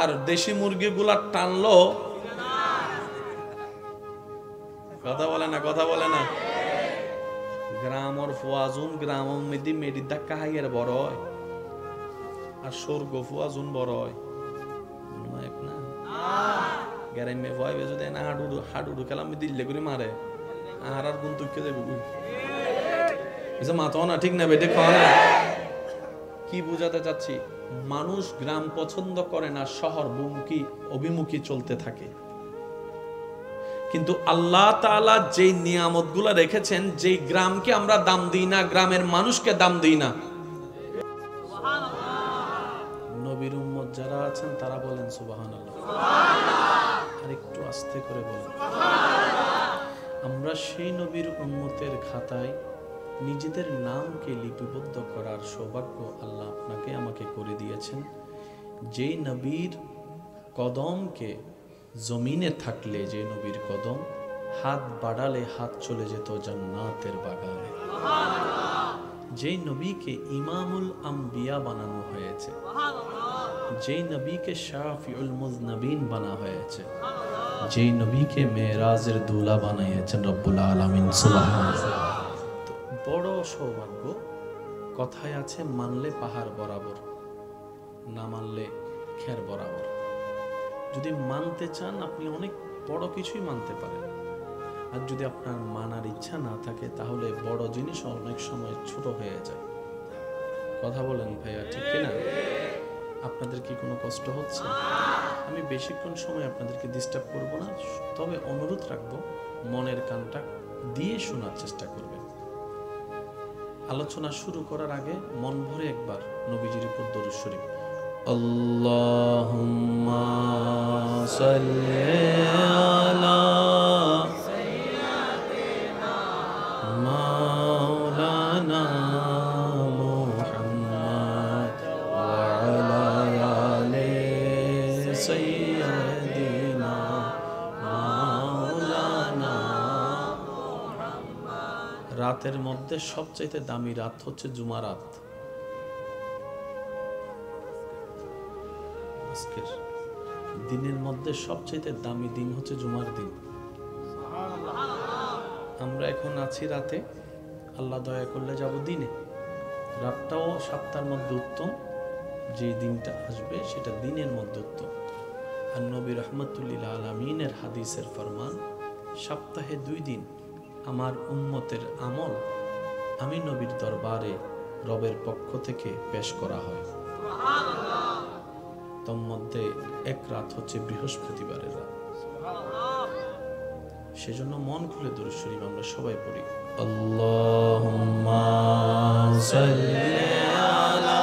আর দেশি মুরগিগুলা টানলো, কথা বলে না, কথা বলে না। গ্রামর ফুয়াজুন গ্রামের মধ্যে মেডির ধাক্কা হাইয়ের বড় হয়, আর স্বর্গ ফুয়াজুন বড় হয় এক না। গ্রামে ভয় যদি না হাডুডু খেলাম দিল্লে করে মারে, আর আর গুণ তুকে দেবে মাথাও না, ঠিক না বেটে খাওয়া না। কি বুঝাতে চাচ্ছি? মানুষ গ্রাম পছন্দ করে না, শহর অভিমুখী চলতে থাকে। কিন্তু আল্লাহ তাআলা যেই নিয়ামতগুলো রেখেছেন, যেই গ্রামকে আমরা দাম দিই না, গ্রামের মানুষকে দাম দিই না। নবীর উম্মত যারা আছেন তারা বলেন সুবহানাল্লাহ। আর একটু আস্তে করে বলেন। আমরা সেই নবীর উম্মতের খাতায় নিজেদের নামকে লিপিবদ্ধ করার সৌভাগ্য আল্লাহ আপনাকে আমাকে করে দিয়েছেন। যেই নবীর কদমকে, জমিনে থাকলে যে নবীর কদম, হাত বাড়ালে হাত চলে যেত জান্নাতের বাগানে। যেই নবীকে ইমামুল আম্বিয়া বানানো হয়েছে, যেই নবীকে শাফিউল মুজনবিন বানা হয়েছে, যেই নবীকে মেরাজের দুলা বানিয়েছেন রব্বুল আলামিন সুবহানাল্লাহ। বড় সৌভাগ্য। কথায় আছে, মানলে পাহাড় বরাবর, না মানলে খের বরাবর। যদি মানতে চান, আপনি অনেক বড় কিছুই মানতে পারেন। আর যদি আপনার মানার ইচ্ছা না থাকে, তাহলে বড় জিনিস অনেক সময় ছোট হয়ে যায়। কথা বলেন ভাইয়া, ঠিক কিনা? আপনাদের কি কোনো কষ্ট হচ্ছে? আমি বেশিক্ষণ সময় আপনাদেরকে ডিস্টার্ব করব না, তবে অনুরোধ রাখবো, মনের কানটা দিয়ে শোনার চেষ্টা করবেন। আলোচনা শুরু করার আগে মন ভরে একবার নবীজির উপর দরুদ শরীফ। আল্লাহুম্মা সাল্লি আলা সাইয়্যিদিনা মাওলানা মুহাম্মদ ওয়া আলা আলি সাইয়্যিদিনা মাওলানা। রাতের মধ্যে সবচাইতে দামি রাত হচ্ছে জুমা রাত। আজকের দিনের মধ্যে সবচাইতে দামি দিন হচ্ছে জুমার দিন। আমরা এখন আছি রাতে, আল্লাহ দয়া করলে যাব দিনে। রাতটাও সপ্তাহের মধ্যে উত্তম, যে দিনটা আসবে সেটা দিনের মধ্যে উত্তম। আর নবী রাহমাতুল্লিল আলামিনের হাদিসের ফরমান, সপ্তাহে 2 দিন আমার উম্মতের আমল আমি নবীর দরবারে রবের পক্ষ থেকে পেশ করা হয়। তোর মধ্যে এক রাত হচ্ছে বৃহস্পতিবারের রাত। সেজন্য মন খুলে দরুদ শরীফ আমরা সবাই পড়ি। আল্লাহুম্মা সাল্লি আলা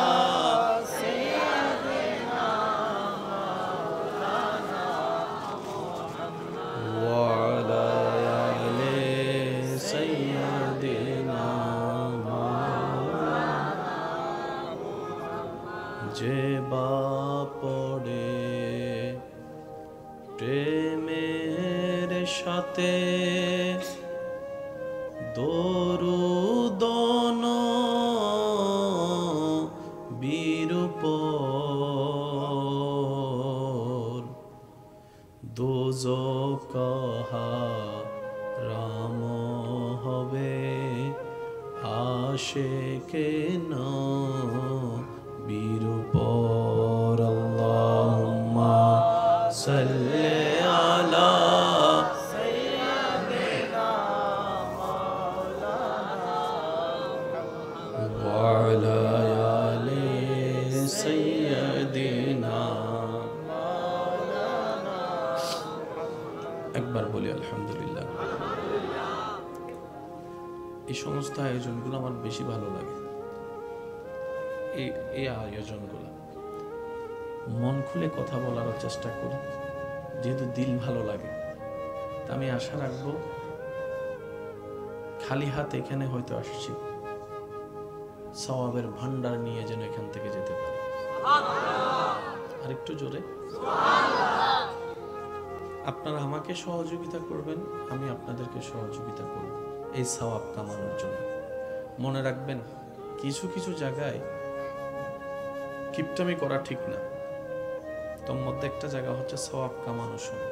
সাইয়্যিদিনা মাওলানা ওয়া আলা যে বাপড়ে প্রেমের সাথে দরুদন বিরূপর দোজখ রাম হবে আশেকে না বিরূপর আল্লাহুম্মা সাল্লি আলা ওয়া আলা আলি সাইয়্যিদিনা। একবার বলি আলহামদুলিল্লাহ। এই সমস্ত আয়োজনগুলো আমার বেশি ভালো লাগে। এই আয়োজনগুলো মন খুলে কথা বলার চেষ্টা করি, যেহেতু দিল ভালো লাগে। তা আমি আশা রাখবো খালি হাত এখানে হয়তো আসছি, সওয়াবের ভান্ডার নিয়ে যেন এখান থেকে যেতে পারি। আর একটু জোরে। আপনারা আমাকে সহযোগিতা করবেন, আমি আপনাদেরকে সহযোগিতা করব এই সওয়াব কামানোর জন্য। মনে রাখবেন, কিছু কিছু জায়গায় কিপটামি করা ঠিক না, তোর মধ্যে একটা জায়গা হচ্ছে সওয়াব কামানোর সময়।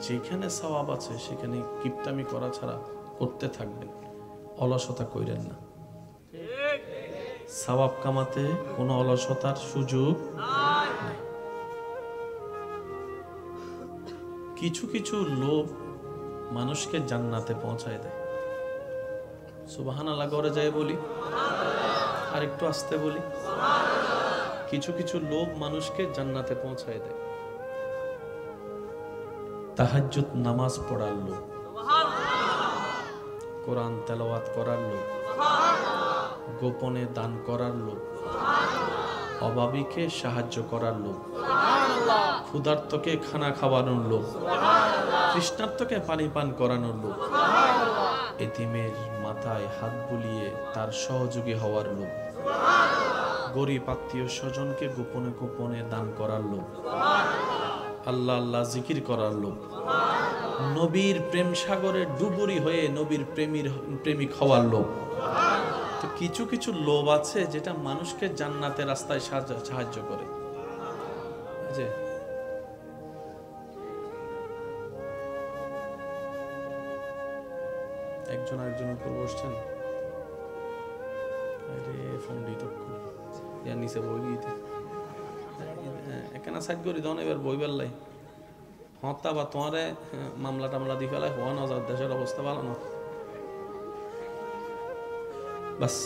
যেখানে সওয়াব আছে সেখানে কিপটামি করা ছাড়া করতে থাকবেন, অলসতা কইরেন না। সওয়াব কামাতে কোনো অলসতার সুযোগ নাই। কিছু কিছু লোভ মানুষকে জান্নাতে পৌঁছায় দেয়। সুবহানাল্লাহ করে যায় বলি, আর একটু আস্তে বলি। কিছু কিছু লোভ মানুষকে জান্নাতে পৌঁছায় দেয়। তাহাজ্জুদ নামাজ পড়ার লোভ, কোরআন তেলাওয়াত করার লোভ, গোপনে দান করার লোভ, অভাবীকে সাহায্য করার লোভ, ক্ষুধার্তকে খানা খাওয়ানোর লোভ, তৃষ্ণার্তকে পানি পান করানোর লোভ, এতিমের মাথায় হাত বুলিয়ে তার সহযোগী হওয়ার লোভ, গরিব আত্মীয় স্বজনকে গোপনে গোপনে দান করার লোভ, আল্লাহ আল্লাহ জিকির করার লোভ, নবীর প্রেম সাগরে ডুবুরি হয়ে নবীর প্রেমিক হওয়ার লোভ। তো কিছু কিছু লোভ আছে যেটা মানুষকে জান্নাতের রাস্তায় সাহায্য করে। যে একজন আরেকজনের উপর বসছেন, ফোন দিত নিচে বই দিতে এখানে সাইড করি তখন এবার বই বেললাই হত্যা বা তোমারে মামলা টামলা দিয়ে ফেলায় হওয়া না যার দেশের অবস্থা ভালো না। বাস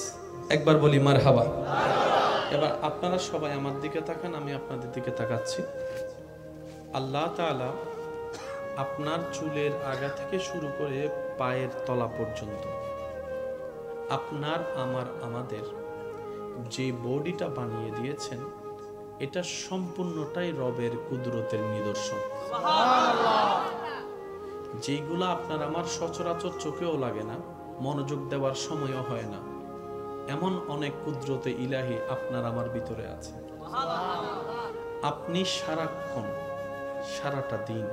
একবার বলি মারহাবা। এবার আপনারা সবাই আমার দিকে তাকান, আমি আপনাদের দিকে তাকাচ্ছি। আল্লাহ তাআলা আপনার চুলের আগা থেকে শুরু করে পায়ের তলা পর্যন্ত আপনার আমাদের যে বডিটা বানিয়ে দিয়েছেন, এটা সম্পূর্ণটাই রবের কুদরতের নিদর্শন। যেগুলা আপনার আমার সচরাচর চোখেও লাগে না, মনোযোগ দেওয়ার সময়ও হয় না, এমন অনেক কুদরতে ইলাহি আপনার আমার ভিতরে আছে। আপনি সারাক্ষণ সারাটা দিন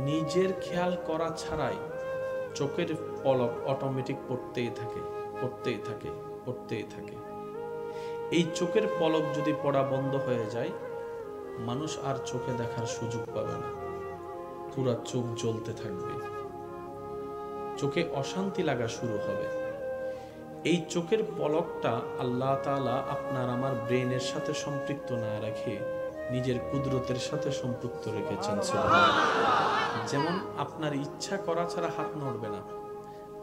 নিজের খেয়াল করা ছাড়াই চোখের পলক অটোমেটিক পড়তেই থাকে। এই চোখের পলক যদি পড়া বন্ধ হয়ে যায়, মানুষ আর চোখে দেখার সুযোগ পাবে না, পুরা চোখ জ্বলতে থাকবে, চোখে অশান্তি লাগা শুরু হবে। এই চোখের পলকটা আল্লাহ তাআলা আপনার আমার ব্রেনের সাথে সম্পৃক্ত না রেখে নিজের কুদরতের সাথে সম্পৃক্ত রেখেছেন। যেমন আপনার ইচ্ছা করা ছাড়া হাত নড়বে না,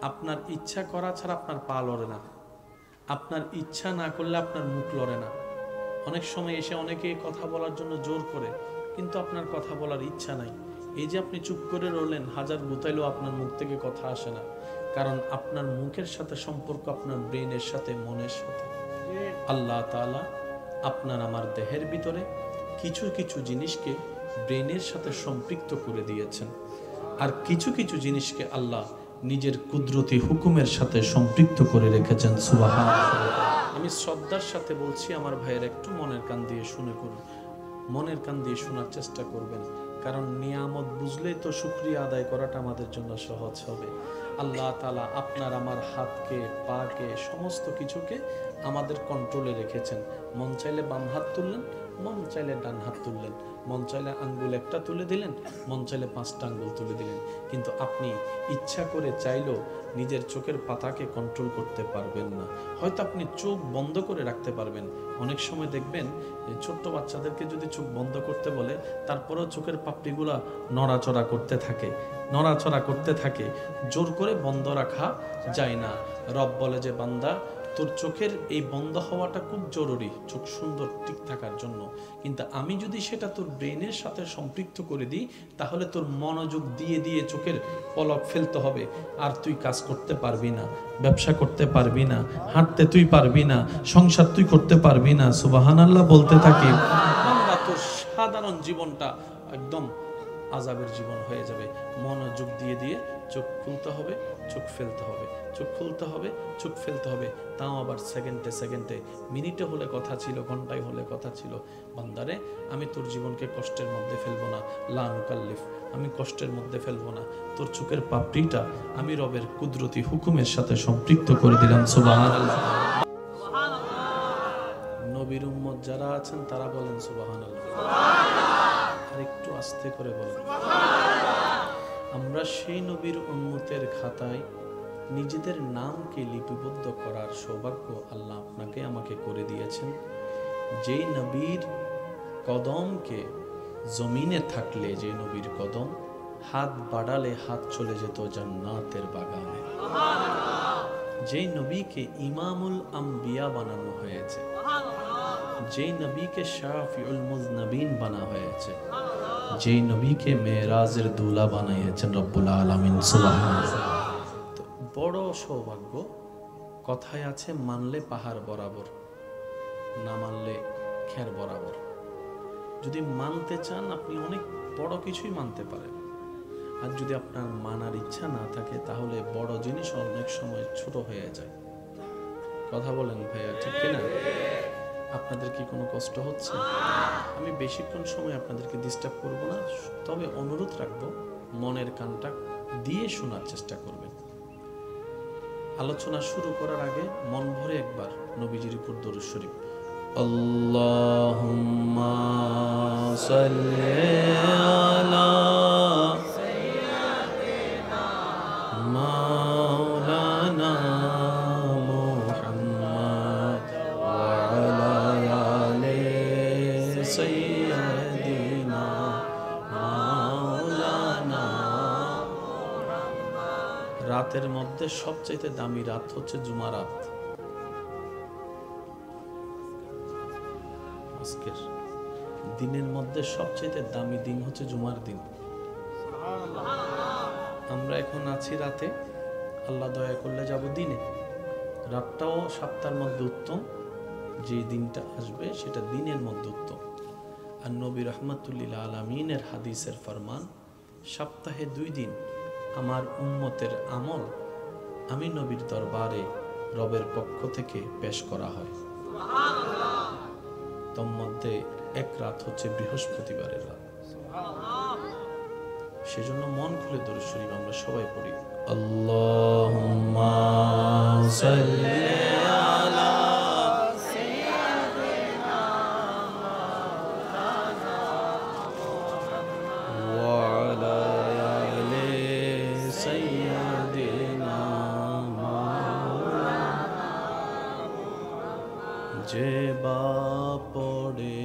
আপনার ইচ্ছা করা ছাড়া আপনার পা লড়ে না, আপনার ইচ্ছা না করলে আপনার মুখ লড়ে না। অনেক সময় এসে অনেকে কথা বলার জন্য জোর করে, কিন্তু আপনার কথা বলার ইচ্ছা নাই। এই যে আপনি চুপ করে রইলেন, হাজার গুতাইলেও আপনার মুখ থেকে কথা আসে না, কারণ আপনার মুখের সাথে সম্পর্ক আপনার ব্রেনের সাথে, মনের সাথে। আল্লাহ তাআলা আপনার আমার দেহের ভিতরে কিছু কিছু জিনিসকে ব্রেনের সাথে সম্পৃক্ত করে দিয়েছেন, আর কিছু কিছু জিনিসকে আল্লাহ নিজের কুদরতি হুকুমের সাথে সম্পৃক্ত করে রেখেছেন। সুবহানাল্লাহ। আমি শ্রদ্ধার সাথে বলছি আমার ভাইয়ের একটু মনের কান দিয়ে শুনে করুন, মনের কান দিয়ে শোনার চেষ্টা করবেন, কারণ নিয়ামত বুঝলেই তো শুকরিয়া আদায় করাটা আমাদের জন্য সহজ হবে। আল্লাহ তাআলা আপনার আমার হাতকে, পাকে, সমস্ত কিছুকে আমাদের কন্ট্রোলে রেখেছেন। মন চাইলে বাম হাত তুললেন, মন চাইলে ডান হাত তুললেন, মন চাইলে আঙ্গুল একটা তুলে দিলেন, মন চাইলে 5টা আঙ্গুল তুলে দিলেন, কিন্তু আপনি ইচ্ছা করে চাইলেও নিজের চোখের পাতাকে কন্ট্রোল করতে পারবেন না। হয়তো আপনি চোখ বন্ধ করে রাখতে পারবেন। অনেক সময় দেখবেন যে ছোট্ট বাচ্চাদেরকে যদি চোখ বন্ধ করতে বলে, তারপরেও চোখের পাপড়িগুলা নড়াচড়া করতে থাকে, নড়াচড়া করতে থাকে, জোর করে বন্ধ রাখা যায় না। রব বলে যে বান্দা, তোর চোখের এই বন্ধ হওয়াটা খুব জরুরি চোখ সুন্দর ঠিক থাকার জন্য, কিন্তু আমি যদি সেটা তোর ব্রেনের সাথে সম্পৃক্ত করে দিই, তাহলে তোর মনোযোগ দিয়ে দিয়ে চোখের পলক ফেলতে হবে, আর তুই কাজ করতে পারবি না, ব্যবসা করতে পারবি না, হাঁটতে তুই পারবি না, সংসার তুই করতে পারবি না। সুবহানাল্লাহ বলতে থাকি, বান্দা তোর সাধারণ জীবনটা একদম আযাবের জীবন হয়ে যাবে। মনোযোগ দিয়ে দিয়ে চোখ খুলতে হবে, চোখ ফেলতে হবে, চোখ খুলতে হবে, চোখ ফেলতে হবে, তাও আবার সেকেন্ডে সেকেন্ডে, মিনিটে হলে কথা ছিল, ঘন্টায় হলে কথা ছিল। বান্দারে, আমি তোর জীবনকে কষ্টের মধ্যে ফেলবো না, লা নুকাল্লিফ, আমি কষ্টের মধ্যে ফেলবো না। তোর চোখের পাপড়িটা আমি রবের কুদরতি হুকুমের সাথে সম্পৃক্ত করে দিলাম। সুবহানাল্লাহ। নবীর উম্মত যারা আছেন তারা বলেন সুবহানাল্লাহ। আর একটু আস্তে করে বলেন। আমরা সেই নবীর উম্মতের খাতায় নিজেদের নামকে লিপিবদ্ধ করার সৌভাগ্য আল্লাহ আপনাকে আমাকে করে দিয়েছেন। যেই নবীর কদমকে জমিনে থাকলে, যে নবীর কদম হাত বাড়ালে হাত চলে যেত জান্নাতের বাগানে, যেই নবীকে ইমামুল আম্বিয়া বানানো হয়েছে, যেই নবীকে শাফিউল মুজনবিন বানা হয়েছে, যেই নবীকে মেরাজের দুলা বানিয়েছেন রব্বুল আলামিন। সুবহানাল্লাহ। তো বড় সৌভাগ্য। কথায় আছে, মানলে পাহাড় বরাবর, না মানলে খের বরাবর। যদি মানতে চান আপনি অনেক বড় কিছুই মানতে পারেন, আর যদি আপনার মানার ইচ্ছা না থাকে তাহলে বড় জিনিস অনেক সময় ছোট হয়ে যায়। কথা বলেন ভাইয়া, ঠিক কিনা? আপনাদের কি কোনো কষ্ট হচ্ছে? আমি বেশিক্ষণ সময় আপনাদেরকে ডিস্টার্ব করব না, তবে অনুরোধ রাখবো মনের কানটা দিয়ে শোনার চেষ্টা করবেন। আলোচনা শুরু করার আগে মন ভরে একবার নবীজির উপর দরুদ শরীফ। আল্লাহুম্মা সাল্লি আলা সাইয়্যিদিনা মাওলানা মুহাম্মদ ওয়া আলা আলি সাইয়্যিদিনা মাওলানা। রাতের মধ্যে সবচেয়ে দামি রাত হচ্ছে জুমা রাত। আজকের দিনের মধ্যে সবচেয়ে দামি দিন হচ্ছে জুমার দিন। আমরা এখন আছি রাতে, আল্লাহ দয়া করলে যাব দিনে। রাতটাও সপ্তাহের মধ্যে উত্তম, যে দিনটা আসবে সেটা দিনের মধ্যে উত্তম। আর নবী রাহমাতুল লিল আলামিনের হাদিসের ফরমান, সপ্তাহে 2 দিন আমার উম্মতের আমল আমি নবীর দরবারে রবের পক্ষ থেকে পেশ করা হয়। তোর মধ্যে এক রাত হচ্ছে বৃহস্পতিবারের রাত। সেজন্য মন খুলে দরুদ শরীফ আমরা সবাই পড়ি। আল্লাহুম্মা সাল্লি আলা সাইয়্যিদিনা মাওলানা ওয়া আলা আলি সাইয়্যিদিনা মাওলানা। যে বাপড়ে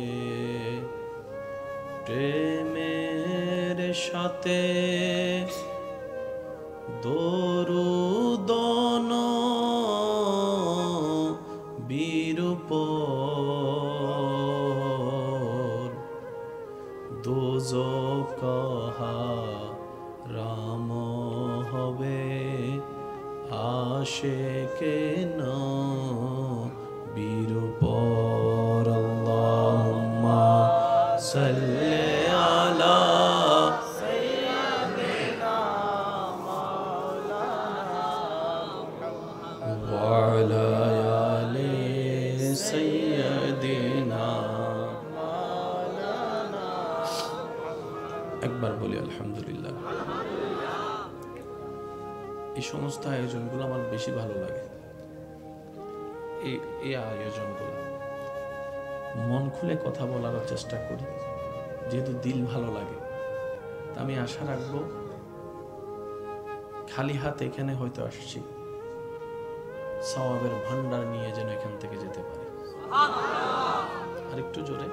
প্রেমের সাথে দরুদ বীরূপ দোজখ রাম হবে আশিকে নবীরূপ। আল্লাহুম্মা সাল্লি আলা সাইয়্যিদিনা মাওলানা ওয়া আলা আলি এই সমস্ত আয়োজনগুলো আমার বেশি ভালো লাগে। এই আয়োজনগুলো মন খুলে কথা বলার চেষ্টা করি, যেহেতু দিল ভালো লাগে। তা আমি আশা রাখবো খালি হাত এখানে হয়তো আসছি, সওয়াবের ভান্ডার নিয়ে যেন এখান থেকে যেতে পারে। আর একটু জোরে।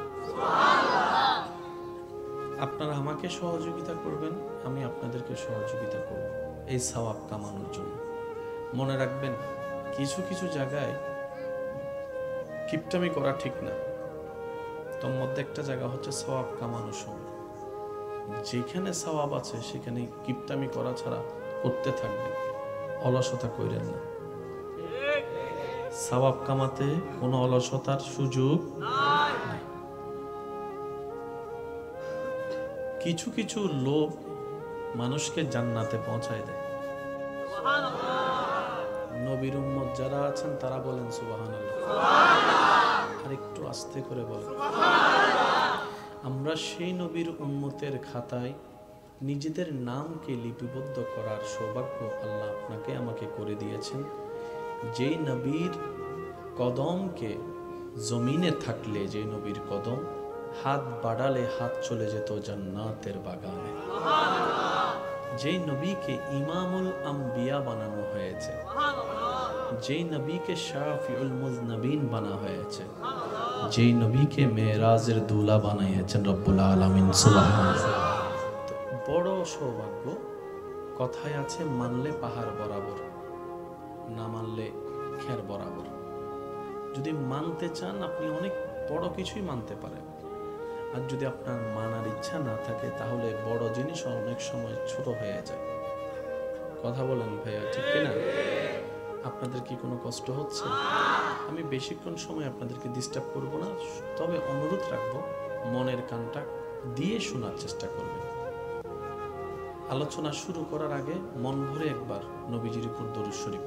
আপনারা আমাকে সহযোগিতা করবেন, আমি আপনাদেরকে সহযোগিতা করব এই সওয়াব কামানোর জন্য। মনে রাখবেন, কিছু কিছু জায়গায় কিপটামি করা ঠিক না। তোর মধ্যে একটা জায়গা হচ্ছে সওয়াব কামানোর সময়। যেখানে সওয়াব আছে সেখানে কিপটামি করা ছাড়া করতে থাকবেন, অলসতা কইরেন না। সওয়াব কামাতে কোনো অলসতার সুযোগ নাই। কিছু কিছু লোক মানুষকে জান্নাতে পৌঁছায় দেয়। নবীর উম্মত যারা আছেন তারা বলেন সুবহানাল্লাহ। আর একটু আস্তে করে বলেন। আমরা সেই নবীর উম্মতের খাতায় নিজেদের নামকে লিপিবদ্ধ করার সৌভাগ্য আল্লাহ আপনাকে আমাকে করে দিয়েছেন। যেই নবীর কদমকে জমিনে থাকলে, যে নবীর কদম হাত বাড়ালে হাত চলে যেত জান্নাতের বাগানে, যেই নবীকে ইমামুল আম্বিয়া বানানো হয়েছে, যেই নবীকে শাফিউল মুজনবিন বানা হয়েছে, যেই নবীকে মেরাজের দুলা বানাইয়েছেন রব্বুল আলামিন সুবহানাল্লাহ। বড় সৌভাগ্য। কথায় আছে, মানলে পাহাড় বরাবর, না মানলে খের বরাবর। যদি মানতে চান আপনি অনেক বড় কিছুই মানতে পারেন, আর যদি আপনার মানার ইচ্ছা না থাকে তাহলে বড় জিনিস অনেক সময় ছোট হয়ে যায়। কথা বলেন ভাইয়া, ঠিক কিনা? আপনাদের কি কোনো কষ্ট হচ্ছে? আমি বেশিক্ষণ সময় আপনাদেরকে ডিস্টার্ব করব না, তবে অনুরোধ রাখবো মনের কানটা দিয়ে শোনার চেষ্টা করবেন। আলোচনা শুরু করার আগে মন ভরে একবার নবীজির উপর দরুদ শরীফ।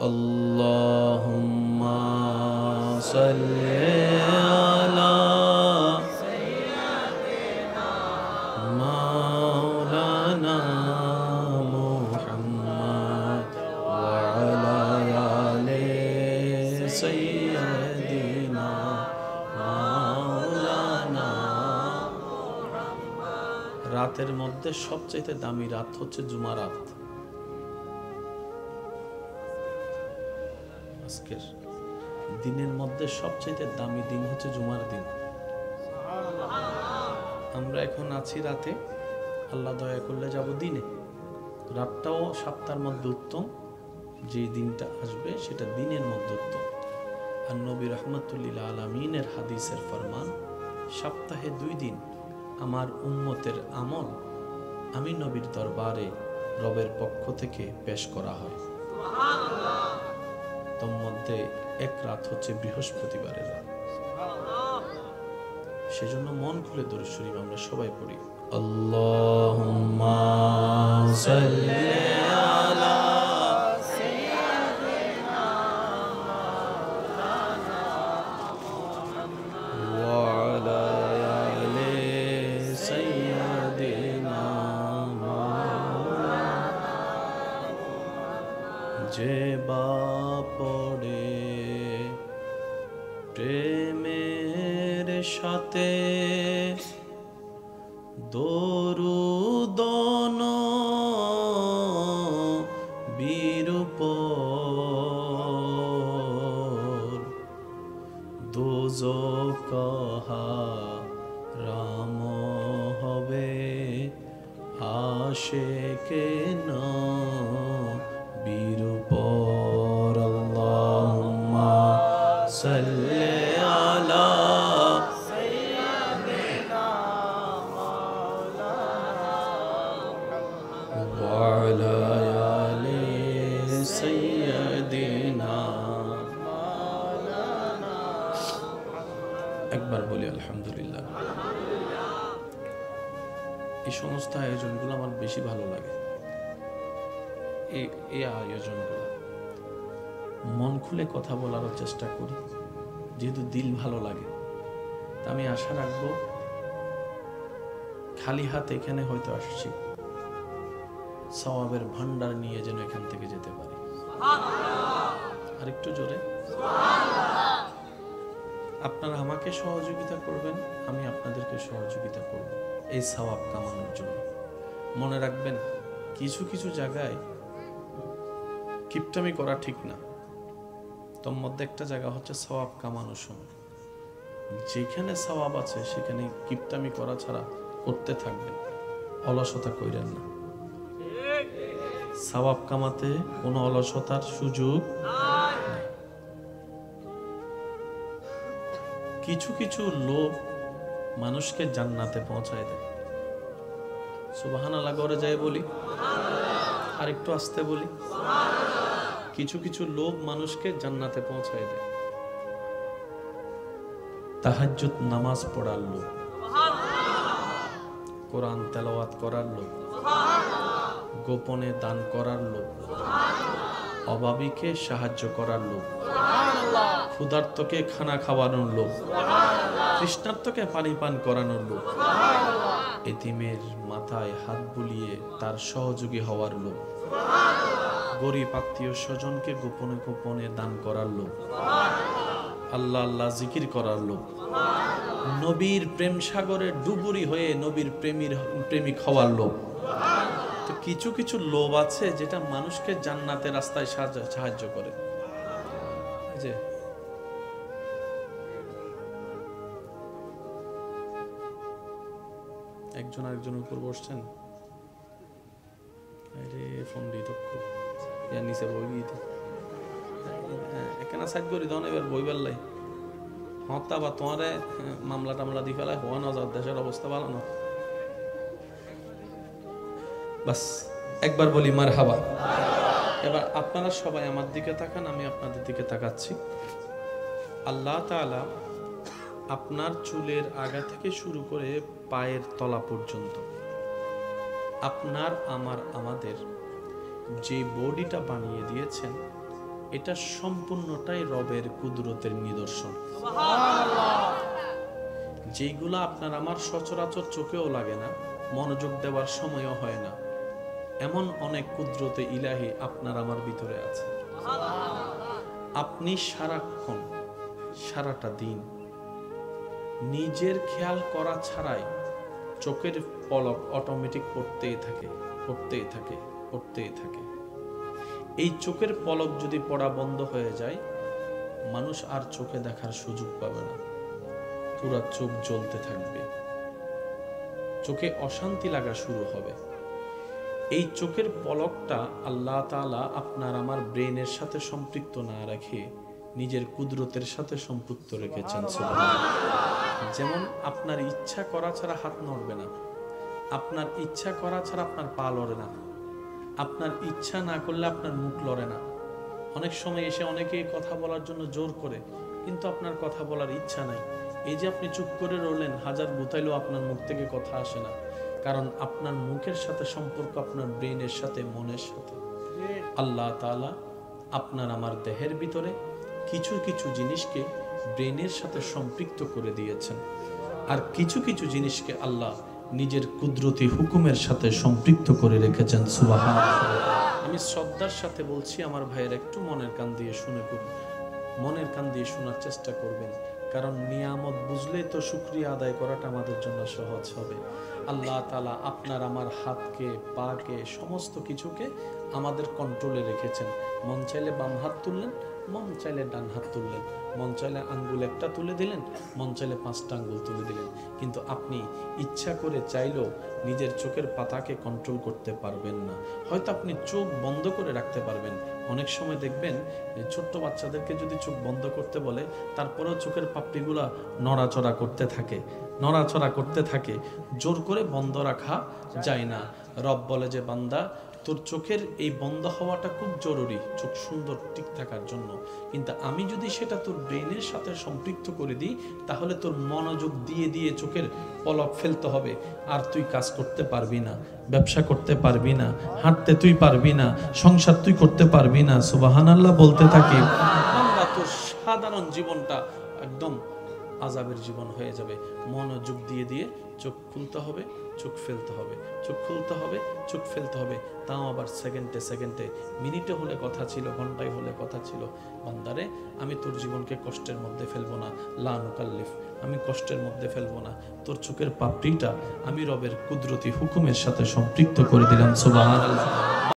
আল্লাহুম্মা সাল্লি আলা সাইয়্যিদিনা মাওলানা মুহাম্মদ ওয়া আলা আলি সাইয়্যিদিনা মাওলানা। রাতের মধ্যে সবচেয়ে দামি রাত হচ্ছে জুমা রাত। আজকের দিনের মধ্যে সবচেয়ে দামি দিন হচ্ছে জুমার দিন। আমরা এখন আছি রাতে, আল্লাহ দয়া করলে যাব দিনে। রাতটাও সপ্তাহের মধ্যে উত্তম, যে দিনটা আসবে সেটা দিনের মধ্যে উত্তম। আর নবী রাহমাতুল্লিল আলামিনের হাদিসের ফরমান, সপ্তাহে 2 দিন আমার উম্মতের আমল আমি নবীর দরবারে রবের পক্ষ থেকে পেশ করা হয়। তোর মধ্যে এক রাত হচ্ছে বৃহস্পতিবারের রাত। সেজন্য মন খুলে দরুদ শরীফ আমরা সবাই পড়ি। আল্লাহুম্মা সাল্লি আলা সাইয়্যিদিনা মাওলানা ওয়া আলা আলি সাইয়্যিদিনা মাওলানা। যে পড়ে প্রেমের সাথে দরুদ নবীর উপর, দোজখ হারাম হবে আশিকে নবীর উপর। আল্লাহুম্মা সাল্লি আলা সাইয়্যিদিনা মাওলানা ওয়া আলা আলি সাইয়্যিদিনা মাওলানা। একবার বলি আলহামদুলিল্লাহ। এই সমস্ত আয়োজনগুলো আমার বেশি ভালো লাগে। এই আয়োজনগুলো মন খুলে কথা বলার চেষ্টা করি, যেহেতু দিল ভালো লাগে। তা আমি আশা রাখবো খালি হাত এখানে হয়তো আসছি, সওয়াবের ভান্ডার নিয়ে যেন এখান থেকে যেতে পারি। আর একটু জোরে। আপনারা আমাকে সহযোগিতা করবেন, আমি আপনাদেরকে সহযোগিতা করব এই সওয়াব কামানোর জন্য। মনে রাখবেন, কিছু কিছু জায়গায় কিপটামি করা ঠিক না, তোর মধ্যে একটা জায়গা হচ্ছে সওয়াব কামানোর সময়। যেখানে সওয়াব আছে সেখানে কিপটামি করা ছাড়া করতে থাকবেন, অলসতা কইরেন না। সওয়াব কামাতে কোনো অলসতার সুযোগ নাই। কিছু কিছু লোক মানুষকে জান্নাতে পৌঁছায় দেয়। সুবহানাল্লাহ করে যায় বলি, আর একটু আস্তে বলি। কিছু কিছু লোক মানুষকে জান্নাতে পৌঁছায় দেয়। তাহাজ্জুদ নামাজ পড়ার লোক, কোরআন তেলাওয়াত করার লোক, গোপনে দান করার লোক, অভাবীকে সাহায্য করার লোক, ক্ষুধার্তকে খানা খাওয়ানোর লোক, তৃষ্ণার্তকে পানি পান করানোর লোক, এতিমের মাথায় হাত বুলিয়ে তার সহযোগী হওয়ার লোক, গরিব আত্মীয় স্বজনকে গোপনে গোপনে দান করার লোক, আল্লাহ আল্লাহ জিকির করার লোক, নবীর প্রেম সাগরে ডুবুরি হয়ে নবীর প্রেমিক হওয়ার লোক। তো কিছু কিছু লোভ আছে যেটা মানুষকে জান্নাতের রাস্তায় সাহায্য করে। যে একজন আরেকজনের উপর বসছেন, আরে ফোন দিই তো ইয়ার নিচে বই দিতে এখানে সাইড করি দাও না, এবার বই বেললাই হত্যা বা তোমারে মামলা টামলা দি ফেলায় হওয়া না যাওয়ার, দেশের অবস্থা ভালো না। বাস একবার বলি মারহাবা। এবার আপনারা সবাই আমার দিকে তাকান, আমি আপনাদের দিকে তাকাচ্ছি। আল্লাহ তাআলা আপনার চুলের আগা থেকে শুরু করে পায়ের তলা পর্যন্ত আপনার আমাদের যে বডিটা বানিয়ে দিয়েছেন, এটা সম্পূর্ণটাই রবের কুদরতের নিদর্শন। যেগুলো আপনার আমার সচরাচর চোখেও লাগে না, মনোযোগ দেওয়ার সময়ও হয় না, এমন অনেক কুদরতে ইলাহি আপনার আমার ভিতরে আছে। আপনি সারাক্ষণ সারাটা দিন নিজের খেয়াল করা ছাড়াই চোখের পলক অটোমেটিক পড়তেই থাকে। এই চোখের পলক যদি পড়া বন্ধ হয়ে যায়, মানুষ আর চোখে দেখার সুযোগ পাবে না, পুরা চোখ জ্বলতে থাকবে, চোখে অশান্তি লাগা শুরু হবে। এই চোখের পলকটা আল্লাহ তাআলা আপনার আমার ব্রেনের সাথে সম্পৃক্ত না রেখে নিজের কুদরতের সাথে সম্পৃক্ত রেখেছেন। যেমন আপনার ইচ্ছা করা ছাড়া হাত নড়বে না, আপনার ইচ্ছা করা ছাড়া আপনার পা লড়ে না, আপনার ইচ্ছা না করলে আপনার মুখ লড়ে না। অনেক সময় এসে অনেকে কথা বলার জন্য জোর করে, কিন্তু আপনার কথা বলার ইচ্ছা নাই। এই যে আপনি চুপ করে রইলেন, হাজার গুতাইলেও আপনার মুখ থেকে কথা আসে না, কারণ আপনার মুখের সাথে সম্পর্ক আপনার ব্রেনের সাথে, মনের সাথে। আল্লাহ তাআলা আপনার আমার দেহের ভিতরে কিছু কিছু জিনিসকে ব্রেনের সাথে সম্পৃক্ত করে দিয়েছেন, আর কিছু কিছু জিনিসকে আল্লাহ নিজের কুদরতি হুকুমের সাথে সম্পৃক্ত করে রেখেছেন। সুবহানাল্লাহ। আমি শ্রদ্ধার সাথে বলছি, আমার ভাইয়ের একটু মনের কান দিয়ে শোনার চেষ্টা করবেন, কারণ নিয়ামত বুঝলেই তো শুকরিয়া আদায় করাটা আমাদের জন্য সহজ হবে। আল্লাহ তাআলা আপনার আমার হাতকে, পাকে, সমস্ত কিছুকে আমাদের কন্ট্রোলে রেখেছেন। মন চাইলে বাম হাত তুললেন, মন চাইলে ডান হাত তুললেন, মন চাইলে আঙ্গুল একটা তুলে দিলেন, মন চাইলে 5টা আঙ্গুল তুলে দিলেন, কিন্তু আপনি ইচ্ছা করে চাইলেও নিজের চোখের পাতাকে কন্ট্রোল করতে পারবেন না। হয়তো আপনি চোখ বন্ধ করে রাখতে পারবেন। অনেক সময় দেখবেন ছোট্ট বাচ্চাদেরকে যদি চোখ বন্ধ করতে বলে, তারপরেও চোখের পাপড়িগুলা নড়াচড়া করতে থাকে, জোর করে বন্ধ রাখা যায় না। রব বলে যে বান্দা, তোর চোখের এই বন্ধ হওয়াটা খুব জরুরি চোখ সুন্দর ঠিক থাকার জন্য, কিন্তু আমি যদি সেটা তোর ব্রেনের সাথে সম্পৃক্ত করে দিই, তাহলে তোর মনোযোগ দিয়ে চোখের পলক ফেলতে হবে, আর তুই কাজ করতে পারবি না, ব্যবসা করতে পারবি না, হাঁটতে তুই পারবি না, সংসার তুই করতে পারবি না। সুবহানাল্লাহ বলতে থাকি, বান্দা তোর সাধারণ জীবনটা একদম আযাবের জীবন হয়ে যাবে। মনোযোগ দিয়ে চোখ খুলতে হবে, চোখ ফেলতে হবে, চোখ খুলতে হবে, চোখ ফেলতে হবে, তাও আবার সেকেন্ডে সেকেন্ডে, মিনিটে হলে কথা ছিল, ঘন্টায় হলে কথা ছিল। বান্দারে, আমি তোর জীবনকে কষ্টের মধ্যে ফেলবো না, লা নুকাল্লিফ, আমি কষ্টের মধ্যে ফেলবো না। তোর চোখের পাপড়িটা আমি রবের কুদরতি হুকুমের সাথে সম্পৃক্ত করে দিলাম। সুবহানাল্লাহ।